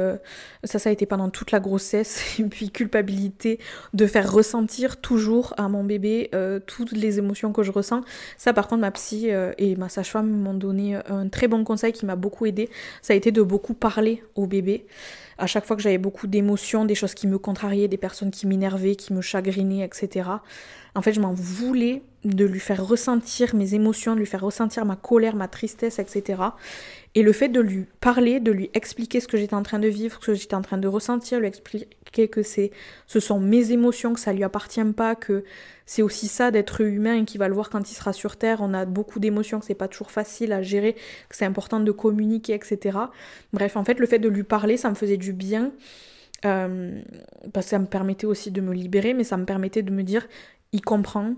ça a été pendant toute la grossesse, et puis culpabilité de faire ressentir toujours à mon bébé toutes les émotions que je ressens. Ça par contre ma psy et ma sage-femme m'ont donné un très bon conseil qui m'a beaucoup aidée, ça a été de beaucoup parler au bébé. À chaque fois que j'avais beaucoup d'émotions, des choses qui me contrariaient, des personnes qui m'énervaient, qui me chagrinaient, etc. En fait, je m'en voulais de lui faire ressentir mes émotions, de lui faire ressentir ma colère, ma tristesse, etc. Et le fait de lui parler, de lui expliquer ce que j'étais en train de vivre, ce que j'étais en train de ressentir, lui expliquer que ce sont mes émotions, que ça lui appartient pas, que c'est aussi ça d'être humain et qu'il va le voir quand il sera sur Terre. On a beaucoup d'émotions, que c'est pas toujours facile à gérer, que c'est important de communiquer, etc. Bref, en fait, le fait de lui parler, ça me faisait du bien. Parce que ça me permettait aussi de me libérer, mais ça me permettait de me dire, il comprend.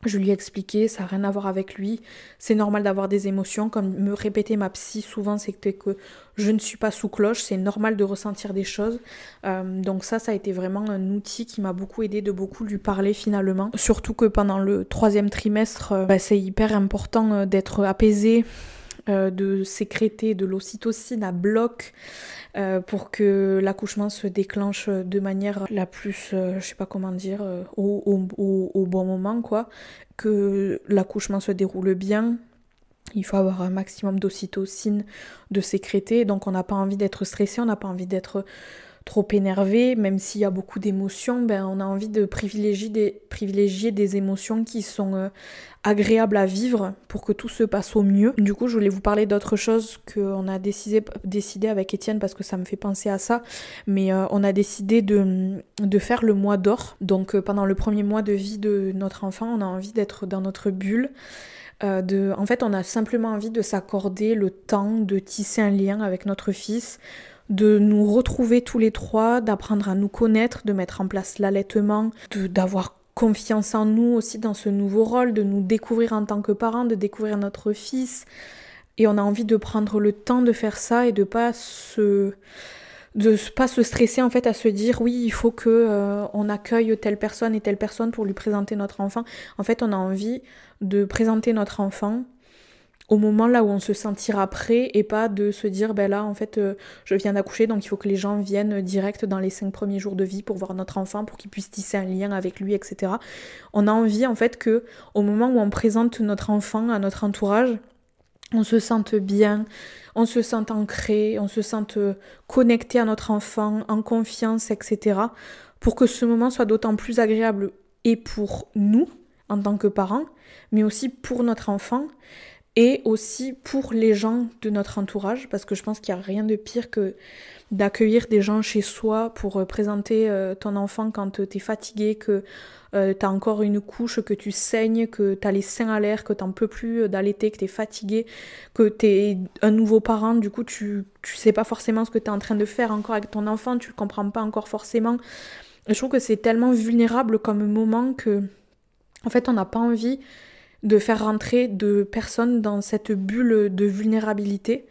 Je lui ai expliqué, ça n'a rien à voir avec lui, c'est normal d'avoir des émotions, comme me répétait ma psy souvent, c'est que je ne suis pas sous cloche, c'est normal de ressentir des choses. Donc ça a été vraiment un outil qui m'a beaucoup aidé de beaucoup lui parler finalement. Surtout que pendant le 3e trimestre, c'est hyper important d'être apaisé, de sécréter de l'ocytocine à bloc, pour que l'accouchement se déclenche de manière la plus, je sais pas comment dire, au bon moment, quoi. Que l'accouchement se déroule bien. Il faut avoir un maximum d'ocytocine de sécréter, donc on n'a pas envie d'être stressé, on n'a pas envie d'être trop énervé, même s'il y a beaucoup d'émotions, ben on a envie de privilégier des émotions qui sont agréables à vivre pour que tout se passe au mieux. Du coup, je voulais vous parler d'autre chose qu'on a décidé avec Étienne parce que ça me fait penser à ça, mais on a décidé de faire le mois d'or. Donc pendant le premier mois de vie de notre enfant, on a envie d'être dans notre bulle. En fait, on a simplement envie de s'accorder le temps de tisser un lien avec notre fils, de nous retrouver tous les trois, d'apprendre à nous connaître, de mettre en place l'allaitement, d'avoir confiance en nous aussi dans ce nouveau rôle, de nous découvrir en tant que parents, de découvrir notre fils. Et on a envie de prendre le temps de faire ça et de pas se stresser en fait à se dire oui il faut que on accueille telle personne et telle personne pour lui présenter notre enfant. En fait on a envie de présenter notre enfant au moment là où on se sentira prêt et pas de se dire ben là en fait je viens d'accoucher donc il faut que les gens viennent direct dans les 5 premiers jours de vie pour voir notre enfant, pour qu'ils puissent tisser un lien avec lui, etc. On a envie en fait que au moment où on présente notre enfant à notre entourage, on se sente bien, on se sente ancré, on se sente connecté à notre enfant, en confiance, etc. Pour que ce moment soit d'autant plus agréable et pour nous, en tant que parents, mais aussi pour notre enfant et aussi pour les gens de notre entourage, parce que je pense qu'il n'y a rien de pire que d'accueillir des gens chez soi pour présenter ton enfant quand t'es fatigué, que t'as encore une couche, que tu saignes, que t'as les seins à l'air, que t'en peux plus d'allaiter, que t'es fatigué, que t'es un nouveau parent, du coup tu sais pas forcément ce que t'es en train de faire encore avec ton enfant, tu le comprends pas encore forcément. Je trouve que c'est tellement vulnérable comme moment que en fait on n'a pas envie de faire rentrer de personnes dans cette bulle de vulnérabilité.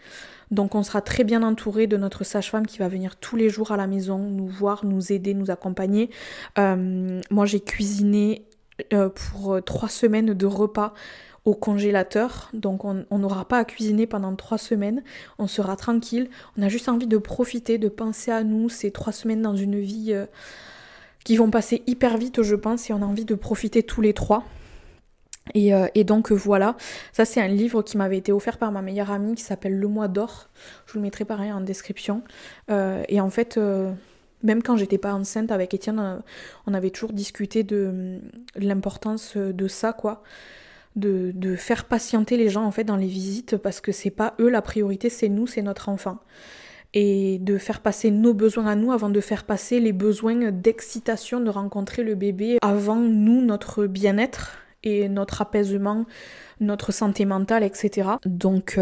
Donc on sera très bien entouré de notre sage-femme qui va venir tous les jours à la maison, nous voir, nous aider, nous accompagner. Moi j'ai cuisiné pour 3 semaines de repas au congélateur, donc on n'aura pas à cuisiner pendant 3 semaines, on sera tranquille, on a juste envie de profiter, de penser à nous, ces 3 semaines dans une vie qui vont passer hyper vite je pense, et on a envie de profiter tous les trois. Et donc voilà, ça c'est un livre qui m'avait été offert par ma meilleure amie qui s'appelle Le Mois d'Or, je vous le mettrai pareil en description. Et en fait, même quand j'étais pas enceinte avec Étienne, on avait toujours discuté de l'importance de ça, quoi. De faire patienter les gens en fait dans les visites, parce que c'est pas eux la priorité, c'est nous, c'est notre enfant. Et de faire passer nos besoins à nous avant de faire passer les besoins d'excitation de rencontrer le bébé avant nous, notre bien-être et notre apaisement, notre santé mentale, etc. Donc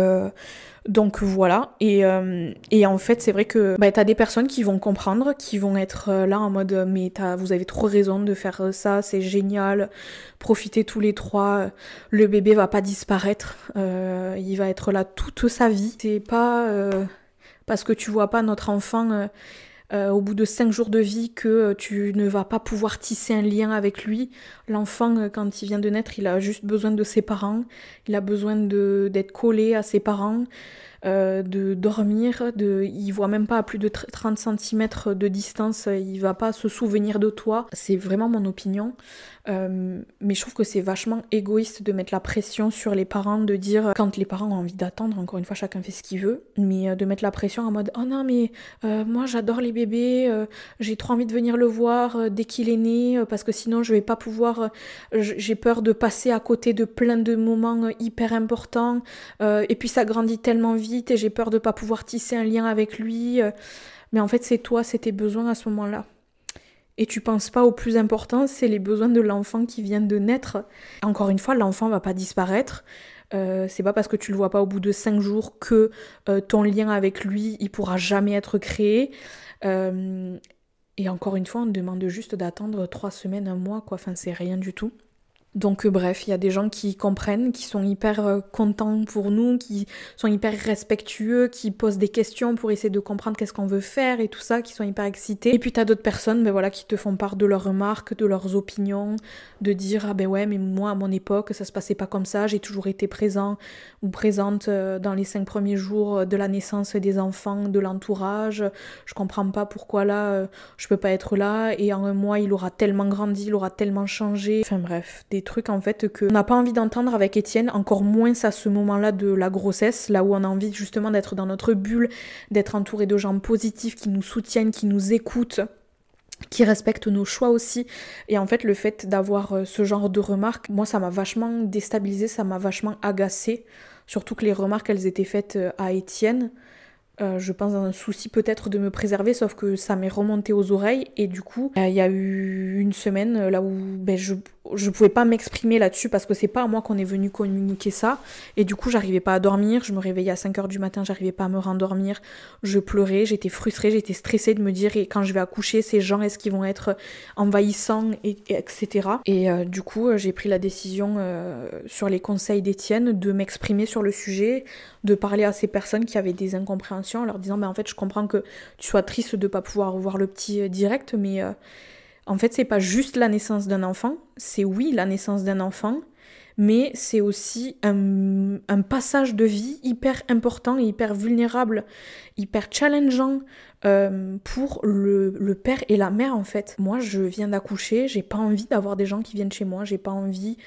voilà. Et en fait, c'est vrai que t'as des personnes qui vont comprendre, qui vont être là en mode mais vous avez trop raison de faire ça, c'est génial, profitez tous les trois, le bébé va pas disparaître, il va être là toute sa vie. C'est pas parce que tu vois pas notre enfant au bout de 5 jours de vie que tu ne vas pas pouvoir tisser un lien avec lui. L'enfant, quand il vient de naître, il a juste besoin de ses parents, il a besoin d'être collé à ses parents, de dormir, il voit même pas à plus de 30 cm de distance, il va pas se souvenir de toi. C'est vraiment mon opinion. Mais je trouve que c'est vachement égoïste de mettre la pression sur les parents, de dire, quand les parents ont envie d'attendre, encore une fois chacun fait ce qu'il veut, mais de mettre la pression en mode oh non mais moi j'adore les bébés, j'ai trop envie de venir le voir dès qu'il est né, parce que sinon je vais pas pouvoir, j'ai peur de passer à côté de plein de moments hyper importants, et puis ça grandit tellement vite et j'ai peur de pas pouvoir tisser un lien avec lui, mais en fait c'est toi, c'est tes besoins à ce moment-là. Et tu penses pas au plus important, c'est les besoins de l'enfant qui vient de naître. Encore une fois, l'enfant va pas disparaître. C'est pas parce que tu le vois pas au bout de 5 jours que ton lien avec lui, il pourra jamais être créé. Et encore une fois, on te demande juste d'attendre 3 semaines, 1 mois, quoi. Enfin, c'est rien du tout. Donc bref, il y a des gens qui comprennent, qui sont hyper contents pour nous, qui sont hyper respectueux, qui posent des questions pour essayer de comprendre qu'est-ce qu'on veut faire et tout ça, qui sont hyper excités. Et puis t'as d'autres personnes qui te font part de leurs remarques, de leurs opinions, de dire ah ben ouais mais moi à mon époque ça se passait pas comme ça, j'ai toujours été présent ou présente dans les 5 premiers jours de la naissance des enfants, de l'entourage, je comprends pas pourquoi là je peux pas être là, et en 1 mois il aura tellement grandi, il aura tellement changé, enfin bref, des trucs en fait qu'on n'a pas envie d'entendre avec Étienne, encore moins à ce moment-là de la grossesse, là où on a envie justement d'être dans notre bulle, d'être entouré de gens positifs qui nous soutiennent, qui nous écoutent, qui respectent nos choix aussi. Et en fait, le fait d'avoir ce genre de remarques, moi, ça m'a vachement déstabilisée, ça m'a vachement agacée. Surtout que les remarques, elles étaient faites à Étienne. Je pense dans un souci peut-être de me préserver, sauf que ça m'est remonté aux oreilles. Et du coup, il y a eu une semaine là où je pouvais pas m'exprimer là-dessus parce que c'est pas à moi qu'on est venu communiquer ça. Et du coup, j'arrivais pas à dormir. Je me réveillais à 5h du matin, j'arrivais pas à me rendormir. Je pleurais, j'étais frustrée, j'étais stressée de me dire et quand je vais accoucher, ces gens, est-ce qu'ils vont être envahissants, etc. Et du coup, j'ai pris la décision sur les conseils d'Étienne de m'exprimer sur le sujet, de parler à ces personnes qui avaient des incompréhensions en leur disant en fait je comprends que tu sois triste de pas pouvoir voir le petit direct, mais en fait c'est pas juste la naissance d'un enfant, c'est oui la naissance d'un enfant, mais c'est aussi un passage de vie hyper important et hyper vulnérable, hyper challengeant pour le père et la mère en fait. Moi je viens d'accoucher, j'ai pas envie d'avoir des gens qui viennent chez moi, j'ai pas envie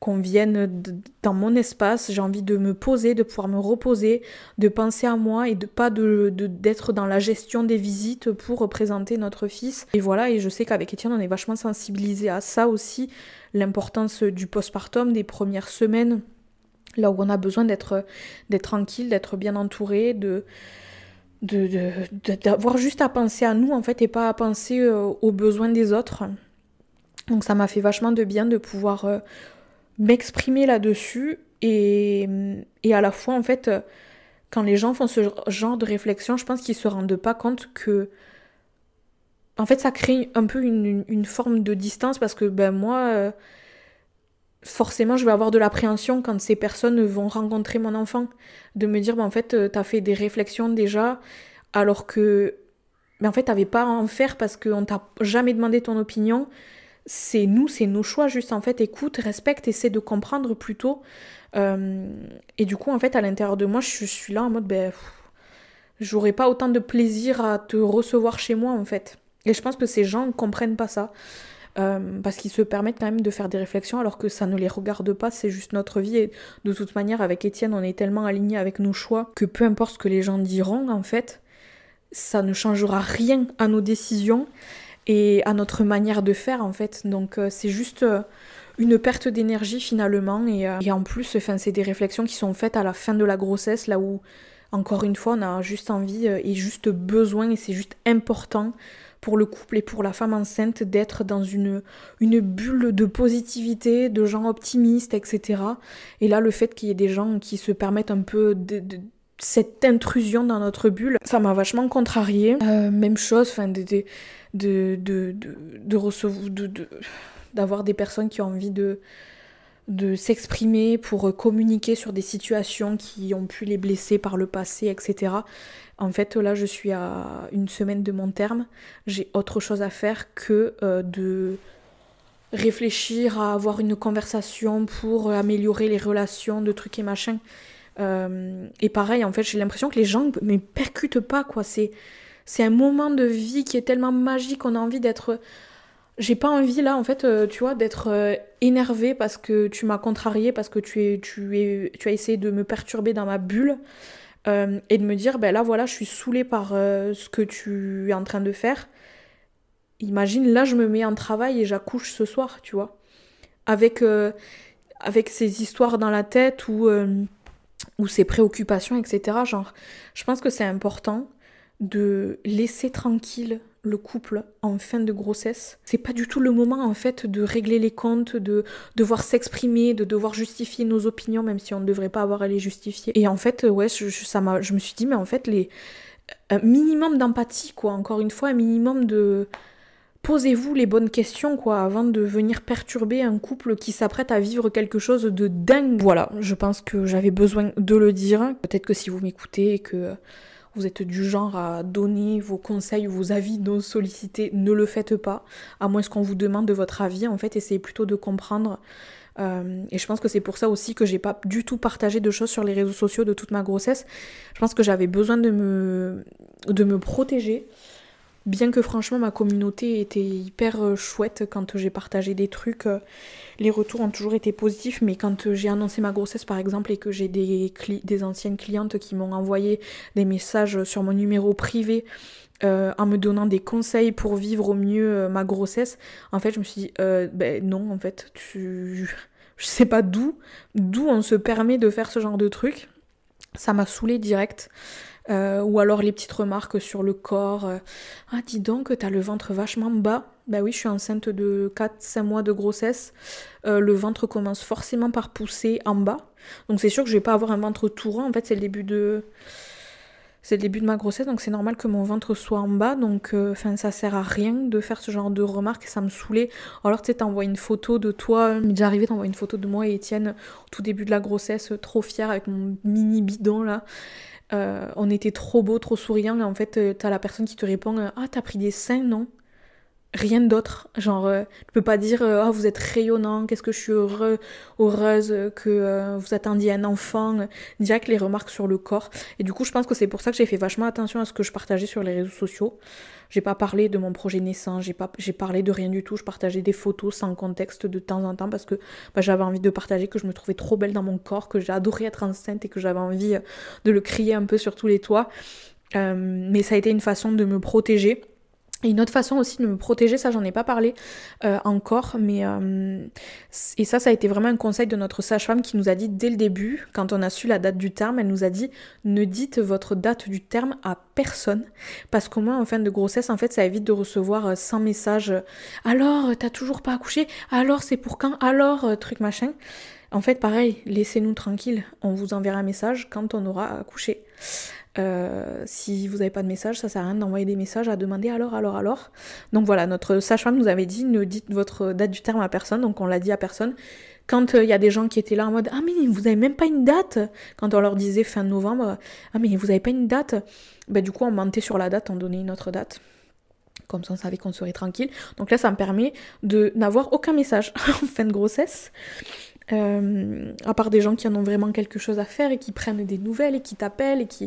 qu'on vienne dans mon espace, j'ai envie de me poser, de pouvoir me reposer, de penser à moi et de pas d'être dans la gestion des visites pour représenter notre fils. Et voilà, et je sais qu'avec Étienne, on est vachement sensibilisés à ça aussi, l'importance du postpartum, des premières semaines, là où on a besoin d'être tranquille, d'être bien entouré, d'avoir juste à penser à nous en fait et pas à penser aux besoins des autres. Donc ça m'a fait vachement de bien de pouvoir m'exprimer là-dessus et à la fois en fait quand les gens font ce genre de réflexion, je pense qu'ils se rendent pas compte que en fait ça crée un peu une forme de distance parce que moi forcément je vais avoir de l'appréhension quand ces personnes vont rencontrer mon enfant, de me dire en fait t'as fait des réflexions déjà alors que en fait t'avais pas à en faire parce qu'on t'a jamais demandé ton opinion. C'est nos choix, juste en fait, écoute, respecte, essaie de comprendre plutôt. Et du coup, en fait, à l'intérieur de moi, je suis là en mode, j'aurais pas autant de plaisir à te recevoir chez moi, en fait. Et je pense que ces gens ne comprennent pas ça. Parce qu'ils se permettent quand même de faire des réflexions alors que ça ne les regarde pas, c'est juste notre vie. Et de toute manière, avec Étienne, on est tellement alignés avec nos choix que peu importe ce que les gens diront, en fait, ça ne changera rien à nos décisions et à notre manière de faire en fait. Donc c'est juste une perte d'énergie finalement et en plus c'est des réflexions qui sont faites à la fin de la grossesse là où encore une fois on a juste envie et juste besoin et c'est juste important pour le couple et pour la femme enceinte d'être dans une bulle de positivité, de gens optimistes, etc. Et là le fait qu'il y ait des gens qui se permettent un peu cette intrusion dans notre bulle, ça m'a vachement contrariée. Même chose, enfin d'avoir des personnes qui ont envie de s'exprimer pour communiquer sur des situations qui ont pu les blesser par le passé, etc. En fait, là, je suis à une semaine de mon terme. J'ai autre chose à faire que de réfléchir à avoir une conversation pour améliorer les relations, de trucs et machin. Et pareil, en fait, j'ai l'impression que les gens ne me percutent pas, quoi. C'est un moment de vie qui est tellement magique, on a envie d'être... J'ai pas envie, là, en fait, tu vois, d'être énervée parce que tu m'as contrariée, parce que tu as essayé de me perturber dans ma bulle, et de me dire, là, voilà, je suis saoulée par ce que tu es en train de faire. Imagine, là, je me mets en travail et j'accouche ce soir, tu vois. Avec ces histoires dans la tête ou ces préoccupations, etc. Genre, je pense que c'est important de laisser tranquille le couple en fin de grossesse. C'est pas du tout le moment en fait de régler les comptes, de devoir s'exprimer, de devoir justifier nos opinions, même si on ne devrait pas avoir à les justifier. Et en fait, ouais, je me suis dit, mais en fait, un minimum d'empathie, quoi. Encore une fois, un minimum de... Posez-vous les bonnes questions, quoi, avant de venir perturber un couple qui s'apprête à vivre quelque chose de dingue. Voilà, je pense que j'avais besoin de le dire. Peut-être que si vous m'écoutez et que vous êtes du genre à donner vos conseils ou vos avis non sollicités, ne le faites pas. À moins qu'on vous demande de votre avis, en fait, essayez plutôt de comprendre. Et je pense que c'est pour ça aussi que j'ai pas du tout partagé de choses sur les réseaux sociaux de toute ma grossesse. Je pense que j'avais besoin de me protéger, bien que franchement ma communauté était hyper chouette quand j'ai partagé des trucs, les retours ont toujours été positifs, mais quand j'ai annoncé ma grossesse par exemple et que j'ai des anciennes clientes qui m'ont envoyé des messages sur mon numéro privé en me donnant des conseils pour vivre au mieux ma grossesse, en fait je me suis dit non en fait, je sais pas d'où on se permet de faire ce genre de truc. Ça m'a saoulée direct. Ou alors les petites remarques sur le corps. Ah, dis donc, t'as le ventre vachement bas. Bah oui, je suis enceinte de 4-5 mois de grossesse. Le ventre commence forcément par pousser en bas. Donc c'est sûr que je vais pas avoir un ventre tout rond. En fait, c'est le début de ma grossesse, donc c'est normal que mon ventre soit en bas. Donc ça sert à rien de faire ce genre de remarques. Ça me saoulait. Alors tu sais, t'envoies une photo de toi. Il m'est déjà arrivé d'envoyer une photo de moi et Étienne au tout début de la grossesse, trop fière avec mon mini bidon là. On était trop beaux, trop souriants, et en fait t'as la personne qui te répond ah t'as pris des seins, non? Rien d'autre, genre tu peux pas dire ah vous êtes rayonnant, qu'est-ce que je suis heureuse que vous attendiez un enfant, direct les remarques sur le corps. Et du coup je pense que c'est pour ça que j'ai fait vachement attention à ce que je partageais sur les réseaux sociaux. J'ai pas parlé de mon projet naissant, j'ai parlé de rien du tout, je partageais des photos sans contexte de temps en temps parce que j'avais envie de partager que je me trouvais trop belle dans mon corps, que j'ai adoré être enceinte et que j'avais envie de le crier un peu sur tous les toits. Mais ça a été une façon de me protéger. Et une autre façon aussi de me protéger, ça j'en ai pas parlé encore, mais et ça a été vraiment un conseil de notre sage-femme qui nous a dit dès le début, quand on a su la date du terme, elle nous a dit ne dites votre date du terme à personne, parce qu'au moins en fin de grossesse, en fait, ça évite de recevoir 100 messages alors t'as toujours pas accouché, alors c'est pour quand, alors truc machin. En fait, pareil, laissez-nous tranquilles, on vous enverra un message quand on aura accouché. Si vous n'avez pas de message, ça sert à rien d'envoyer des messages à demander alors. Donc voilà, notre sage-femme nous avait dit ne dites votre date du terme à personne, donc on l'a dit à personne. Quand il y a des gens qui étaient là en mode ah mais vous avez même pas une date, quand on leur disait fin novembre ah mais vous avez pas une date, du coup on mentait sur la date, on donnait une autre date. Comme ça on savait qu'on serait tranquille. Donc là ça me permet de n'avoir aucun message en fin de grossesse. À part des gens qui en ont vraiment quelque chose à faire et qui prennent des nouvelles et qui t'appellent et qui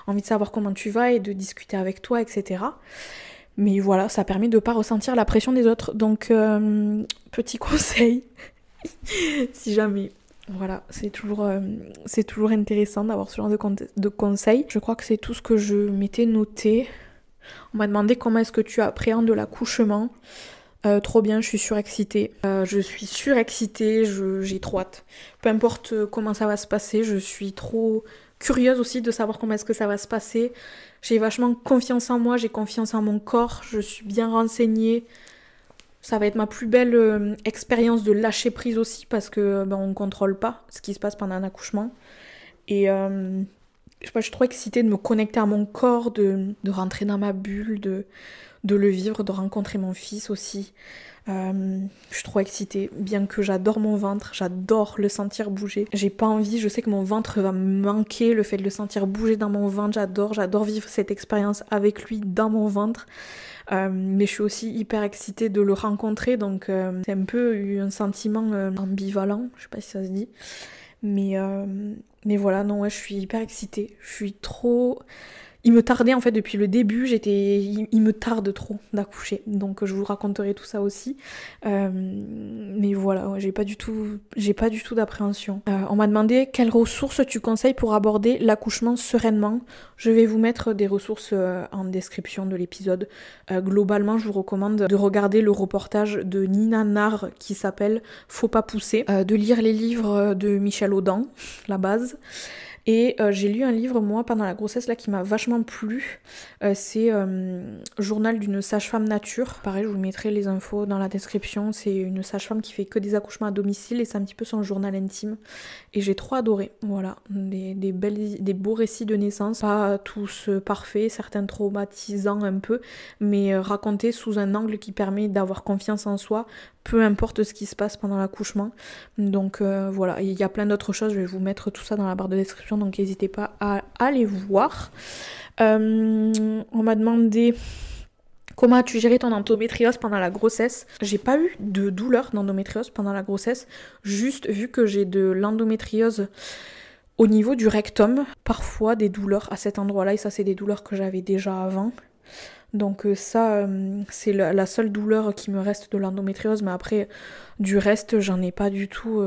ont envie de savoir comment tu vas et de discuter avec toi, etc. Mais voilà, ça permet de pas ressentir la pression des autres. Donc, petit conseil, si jamais... Voilà, c'est toujours intéressant d'avoir ce genre de conseils. Je crois que c'est tout ce que je m'étais noté. On m'a demandé comment est-ce que tu appréhendes l'accouchement. Trop bien, je suis surexcitée. J'ai trop hâte. Peu importe comment ça va se passer, je suis trop curieuse aussi de savoir comment est-ce que ça va se passer. J'ai vachement confiance en moi, j'ai confiance en mon corps, je suis bien renseignée. Ça va être ma plus belle expérience de lâcher prise aussi parce que on contrôle pas ce qui se passe pendant un accouchement. Et je suis trop excitée de me connecter à mon corps, de rentrer dans ma bulle, de le vivre, de rencontrer mon fils aussi. Je suis trop excitée, bien que j'adore mon ventre, j'adore le sentir bouger. J'ai pas envie, je sais que mon ventre va me manquer, le fait de le sentir bouger dans mon ventre, j'adore vivre cette expérience avec lui dans mon ventre. Mais je suis aussi hyper excitée de le rencontrer, donc c'est un peu un sentiment ambivalent, je sais pas si ça se dit. Mais voilà, non, ouais, je suis hyper excitée. Je suis trop... Il me tardait en fait depuis le début, il me tarde trop d'accoucher, donc je vous raconterai tout ça aussi. Mais voilà, ouais, j'ai pas du tout d'appréhension. On m'a demandé quelles ressources tu conseilles pour aborder l'accouchement sereinement. Je vais vous mettre des ressources en description de l'épisode. Globalement, je vous recommande de regarder le reportage de Nina Narr qui s'appelle Faut pas pousser, de lire les livres de Michel Audin, la base. Et j'ai lu un livre, moi, pendant la grossesse, là, qui m'a vachement plu. C'est Journal d'une sage-femme nature. Pareil, je vous mettrai les infos dans la description. C'est une sage-femme qui fait que des accouchements à domicile et c'est un petit peu son journal intime. Et j'ai trop adoré. Voilà, des beaux récits de naissance. Pas tous parfaits, certains traumatisants un peu, mais racontés sous un angle qui permet d'avoir confiance en soi, peu importe ce qui se passe pendant l'accouchement. Donc voilà, il y a plein d'autres choses, je vais vous mettre tout ça dans la barre de description, donc n'hésitez pas à aller voir. On m'a demandé comment as-tu géré ton endométriose pendant la grossesse. J'ai pas eu de douleur d'endométriose pendant la grossesse, juste vu que j'ai de l'endométriose au niveau du rectum, parfois des douleurs à cet endroit-là, et ça c'est des douleurs que j'avais déjà avant. Donc ça, c'est la seule douleur qui me reste de l'endométriose, mais après, du reste, j'en ai pas du tout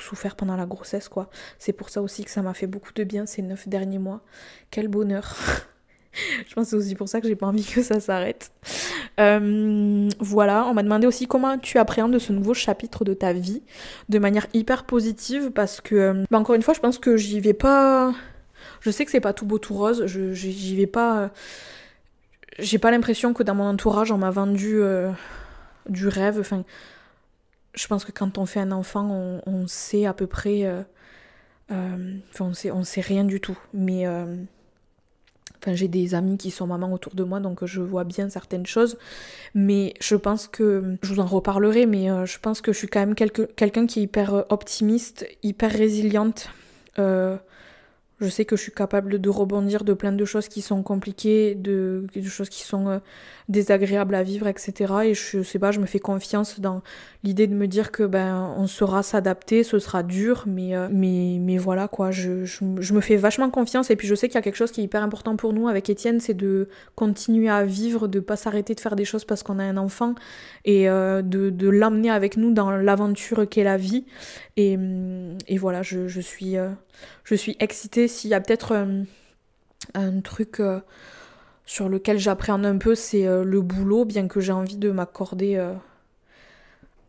souffert pendant la grossesse, quoi. C'est pour ça aussi que ça m'a fait beaucoup de bien ces 9 derniers mois. Quel bonheur. Je pense que c'est aussi pour ça que j'ai pas envie que ça s'arrête. Voilà, on m'a demandé aussi comment tu appréhendes ce nouveau chapitre de ta vie de manière hyper positive, parce que, encore une fois, je pense que j'y vais pas... Je sais que c'est pas tout beau tout rose, j'y vais pas... J'ai pas l'impression que dans mon entourage, on m'a vendu du rêve. Enfin, je pense que quand on fait un enfant, on sait à peu près... on sait rien du tout, mais... Enfin, j'ai des amis qui sont mamans autour de moi, donc je vois bien certaines choses. Mais je pense que, je vous en reparlerai, mais je pense que je suis quand même quelqu'un qui est hyper optimiste, hyper résiliente. Je sais que je suis capable de rebondir de plein de choses qui sont compliquées, de choses qui sont désagréables à vivre, etc. Et je sais pas, je me fais confiance dans l'idée de me dire que on saura s'adapter, ce sera dur, mais voilà quoi, je me fais vachement confiance. Et puis je sais qu'il y a quelque chose qui est hyper important pour nous avec Étienne, c'est de continuer à vivre, de pas s'arrêter de faire des choses parce qu'on a un enfant, et de l'emmener avec nous dans l'aventure qu'est la vie. Et voilà, je suis excitée. S'il y a peut-être un truc sur lequel j'appréhende un peu, c'est le boulot, bien que j'ai envie de m'accorder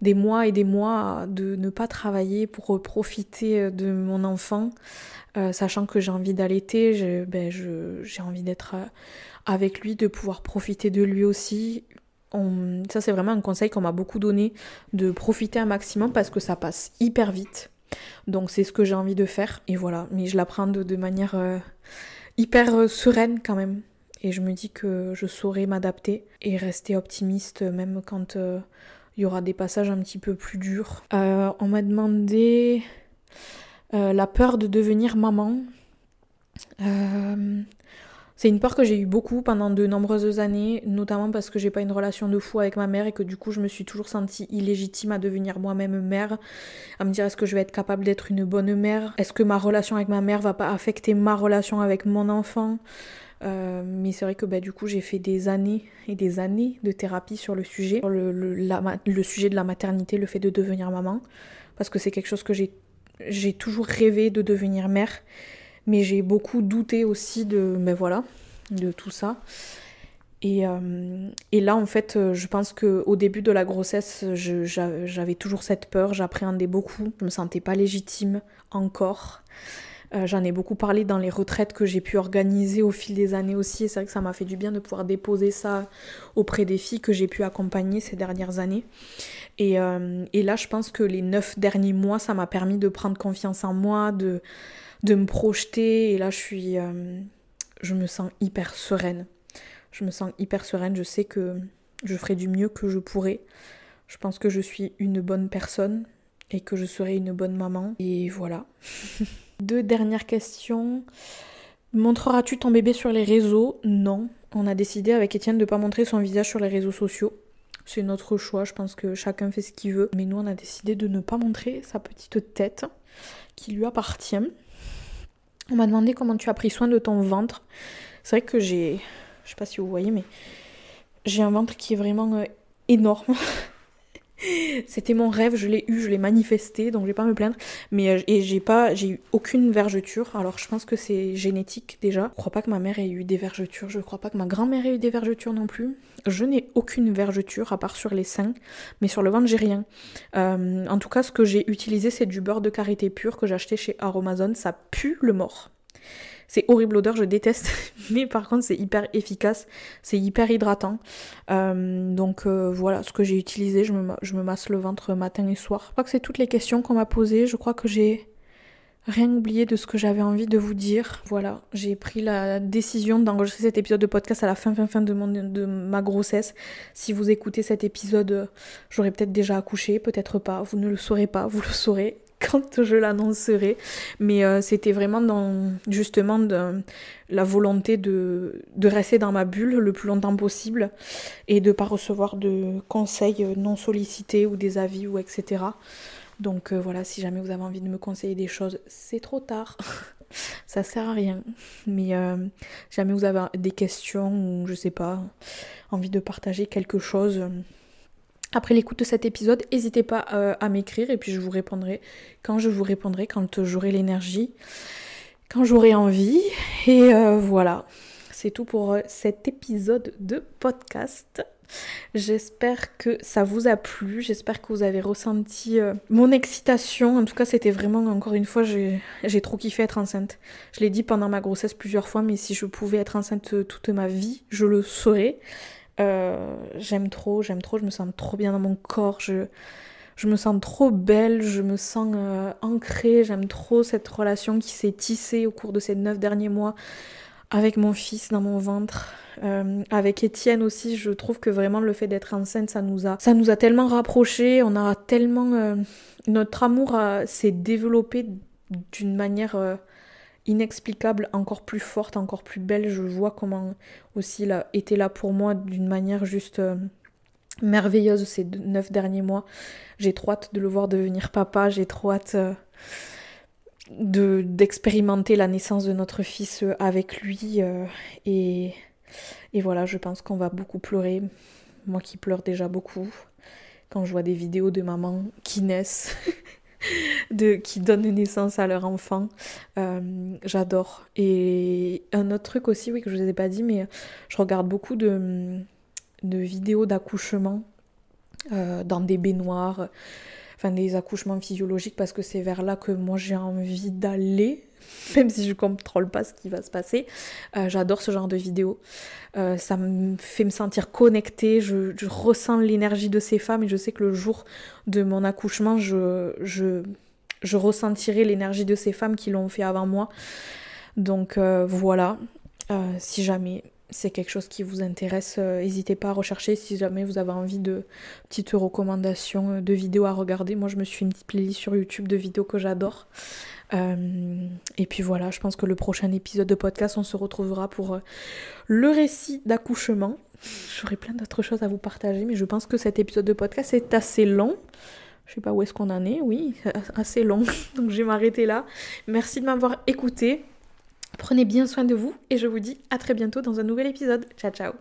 des mois et des mois de ne pas travailler pour profiter de mon enfant, sachant que j'ai envie d'allaiter, j'ai envie d'être avec lui, de pouvoir profiter de lui aussi. Ça c'est vraiment un conseil qu'on m'a beaucoup donné, de profiter un maximum parce que ça passe hyper vite. Donc c'est ce que j'ai envie de faire, et voilà. Mais je l'apprends de manière hyper sereine quand même. Et je me dis que je saurai m'adapter et rester optimiste même quand il y aura des passages un petit peu plus durs. On m'a demandé la peur de devenir maman. C'est une peur que j'ai eu beaucoup pendant de nombreuses années, notamment parce que j'ai pas une relation de fou avec ma mère et que du coup je me suis toujours sentie illégitime à devenir moi-même mère, à me dire est-ce que je vais être capable d'être une bonne mère, est-ce que ma relation avec ma mère va pas affecter ma relation avec mon enfant. Mais c'est vrai que du coup j'ai fait des années et des années de thérapie sur le sujet, sur le sujet de la maternité, le fait de devenir maman, parce que c'est quelque chose que j'ai toujours rêvé de devenir mère. Mais j'ai beaucoup douté aussi de tout ça. Et là, en fait, je pense qu'au début de la grossesse, j'avais toujours cette peur, j'appréhendais beaucoup, je me sentais pas légitime encore. J'en ai beaucoup parlé dans les retraites que j'ai pu organiser au fil des années aussi, et c'est vrai que ça m'a fait du bien de pouvoir déposer ça auprès des filles que j'ai pu accompagner ces dernières années. Et là, je pense que les 9 derniers mois, ça m'a permis de prendre confiance en moi, de me projeter, et là je me sens hyper sereine. Je sais que je ferai du mieux que je pourrai. Je pense que je suis une bonne personne et que je serai une bonne maman. Et voilà. 2 dernières questions. Montreras-tu ton bébé sur les réseaux ? Non. On a décidé avec Étienne de ne pas montrer son visage sur les réseaux sociaux. C'est notre choix, je pense que chacun fait ce qu'il veut. Mais nous, on a décidé de ne pas montrer sa petite tête qui lui appartient. On m'a demandé comment tu as pris soin de ton ventre. C'est vrai que je sais pas si vous voyez, mais j'ai un ventre qui est vraiment énorme. C'était mon rêve, je l'ai manifesté, donc je vais pas me plaindre. Mais j'ai eu aucune vergeture. Alors je pense que c'est génétique déjà. Je crois pas que ma mère ait eu des vergetures. Je crois pas que ma grand-mère ait eu des vergetures non plus. Je n'ai aucune vergeture à part sur les seins, mais sur le ventre j'ai rien. En tout cas, ce que j'ai utilisé, c'est du beurre de karité pur que j'ai acheté chez Aromazone. Ça pue le mort. C'est horrible l'odeur, je déteste, mais par contre c'est hyper efficace, c'est hyper hydratant. Donc voilà ce que j'ai utilisé, je me masse le ventre matin et soir. Je crois que c'est toutes les questions qu'on m'a posées, je crois que j'ai rien oublié de ce que j'avais envie de vous dire. Voilà, j'ai pris la décision d'enregistrer cet épisode de podcast à la fin de ma grossesse. Si vous écoutez cet épisode, j'aurais peut-être déjà accouché, peut-être pas, vous ne le saurez pas, vous le saurez quand je l'annoncerai, mais c'était vraiment justement la volonté de rester dans ma bulle le plus longtemps possible et de pas recevoir de conseils non sollicités ou des avis ou etc. Donc voilà, si jamais vous avez envie de me conseiller des choses, c'est trop tard. ça sert à rien. Mais jamais vous avez des questions ou je sais pas, envie de partager quelque chose après l'écoute de cet épisode, n'hésitez pas à m'écrire et puis je vous répondrai quand je vous répondrai, quand j'aurai l'énergie, quand j'aurai envie. Et voilà, c'est tout pour cet épisode de podcast. J'espère que ça vous a plu, j'espère que vous avez ressenti mon excitation. En tout cas, c'était vraiment, encore une fois, j'ai trop kiffé être enceinte. Je l'ai dit pendant ma grossesse plusieurs fois, mais si je pouvais être enceinte toute ma vie, je le saurais. J'aime trop, je me sens trop bien dans mon corps, je me sens trop belle, je me sens ancrée, j'aime trop cette relation qui s'est tissée au cours de ces 9 derniers mois avec mon fils dans mon ventre, avec Étienne aussi. Je trouve que vraiment le fait d'être enceinte, ça nous a tellement rapprochés, on a tellement... notre amour s'est développé d'une manière... inexplicable, encore plus forte, encore plus belle. Je vois comment aussi il a été là pour moi d'une manière juste merveilleuse ces 9 derniers mois. J'ai trop hâte de le voir devenir papa, j'ai trop hâte d'expérimenter la naissance de notre fils avec lui et voilà, je pense qu'on va beaucoup pleurer. Moi qui pleure déjà beaucoup quand je vois des vidéos de mamans qui naissent qui donnent naissance à leur enfant. J'adore. Et un autre truc aussi, oui, que je vous ai pas dit, mais je regarde beaucoup de vidéos d'accouchement dans des baignoires, enfin des accouchements physiologiques, parce que c'est vers là que moi j'ai envie d'aller, même si je contrôle pas ce qui va se passer. J'adore ce genre de vidéos. Ça me fait me sentir connectée, je ressens l'énergie de ces femmes et je sais que le jour de mon accouchement, je ressentirai l'énergie de ces femmes qui l'ont fait avant moi. Donc voilà, si jamais c'est quelque chose qui vous intéresse, n'hésitez pas à rechercher. Si jamais vous avez envie de petites recommandations de vidéos à regarder, moi je me suis fait une petite playlist sur YouTube de vidéos que j'adore. Et puis voilà, je pense que le prochain épisode de podcast, on se retrouvera pour le récit d'accouchement. J'aurai plein d'autres choses à vous partager, mais je pense que cet épisode de podcast est assez long. Je sais pas où est-ce qu'on en est, oui, assez long, donc je vais m'arrêter là. Merci de m'avoir écouté. Prenez bien soin de vous et je vous dis à très bientôt dans un nouvel épisode. Ciao ciao.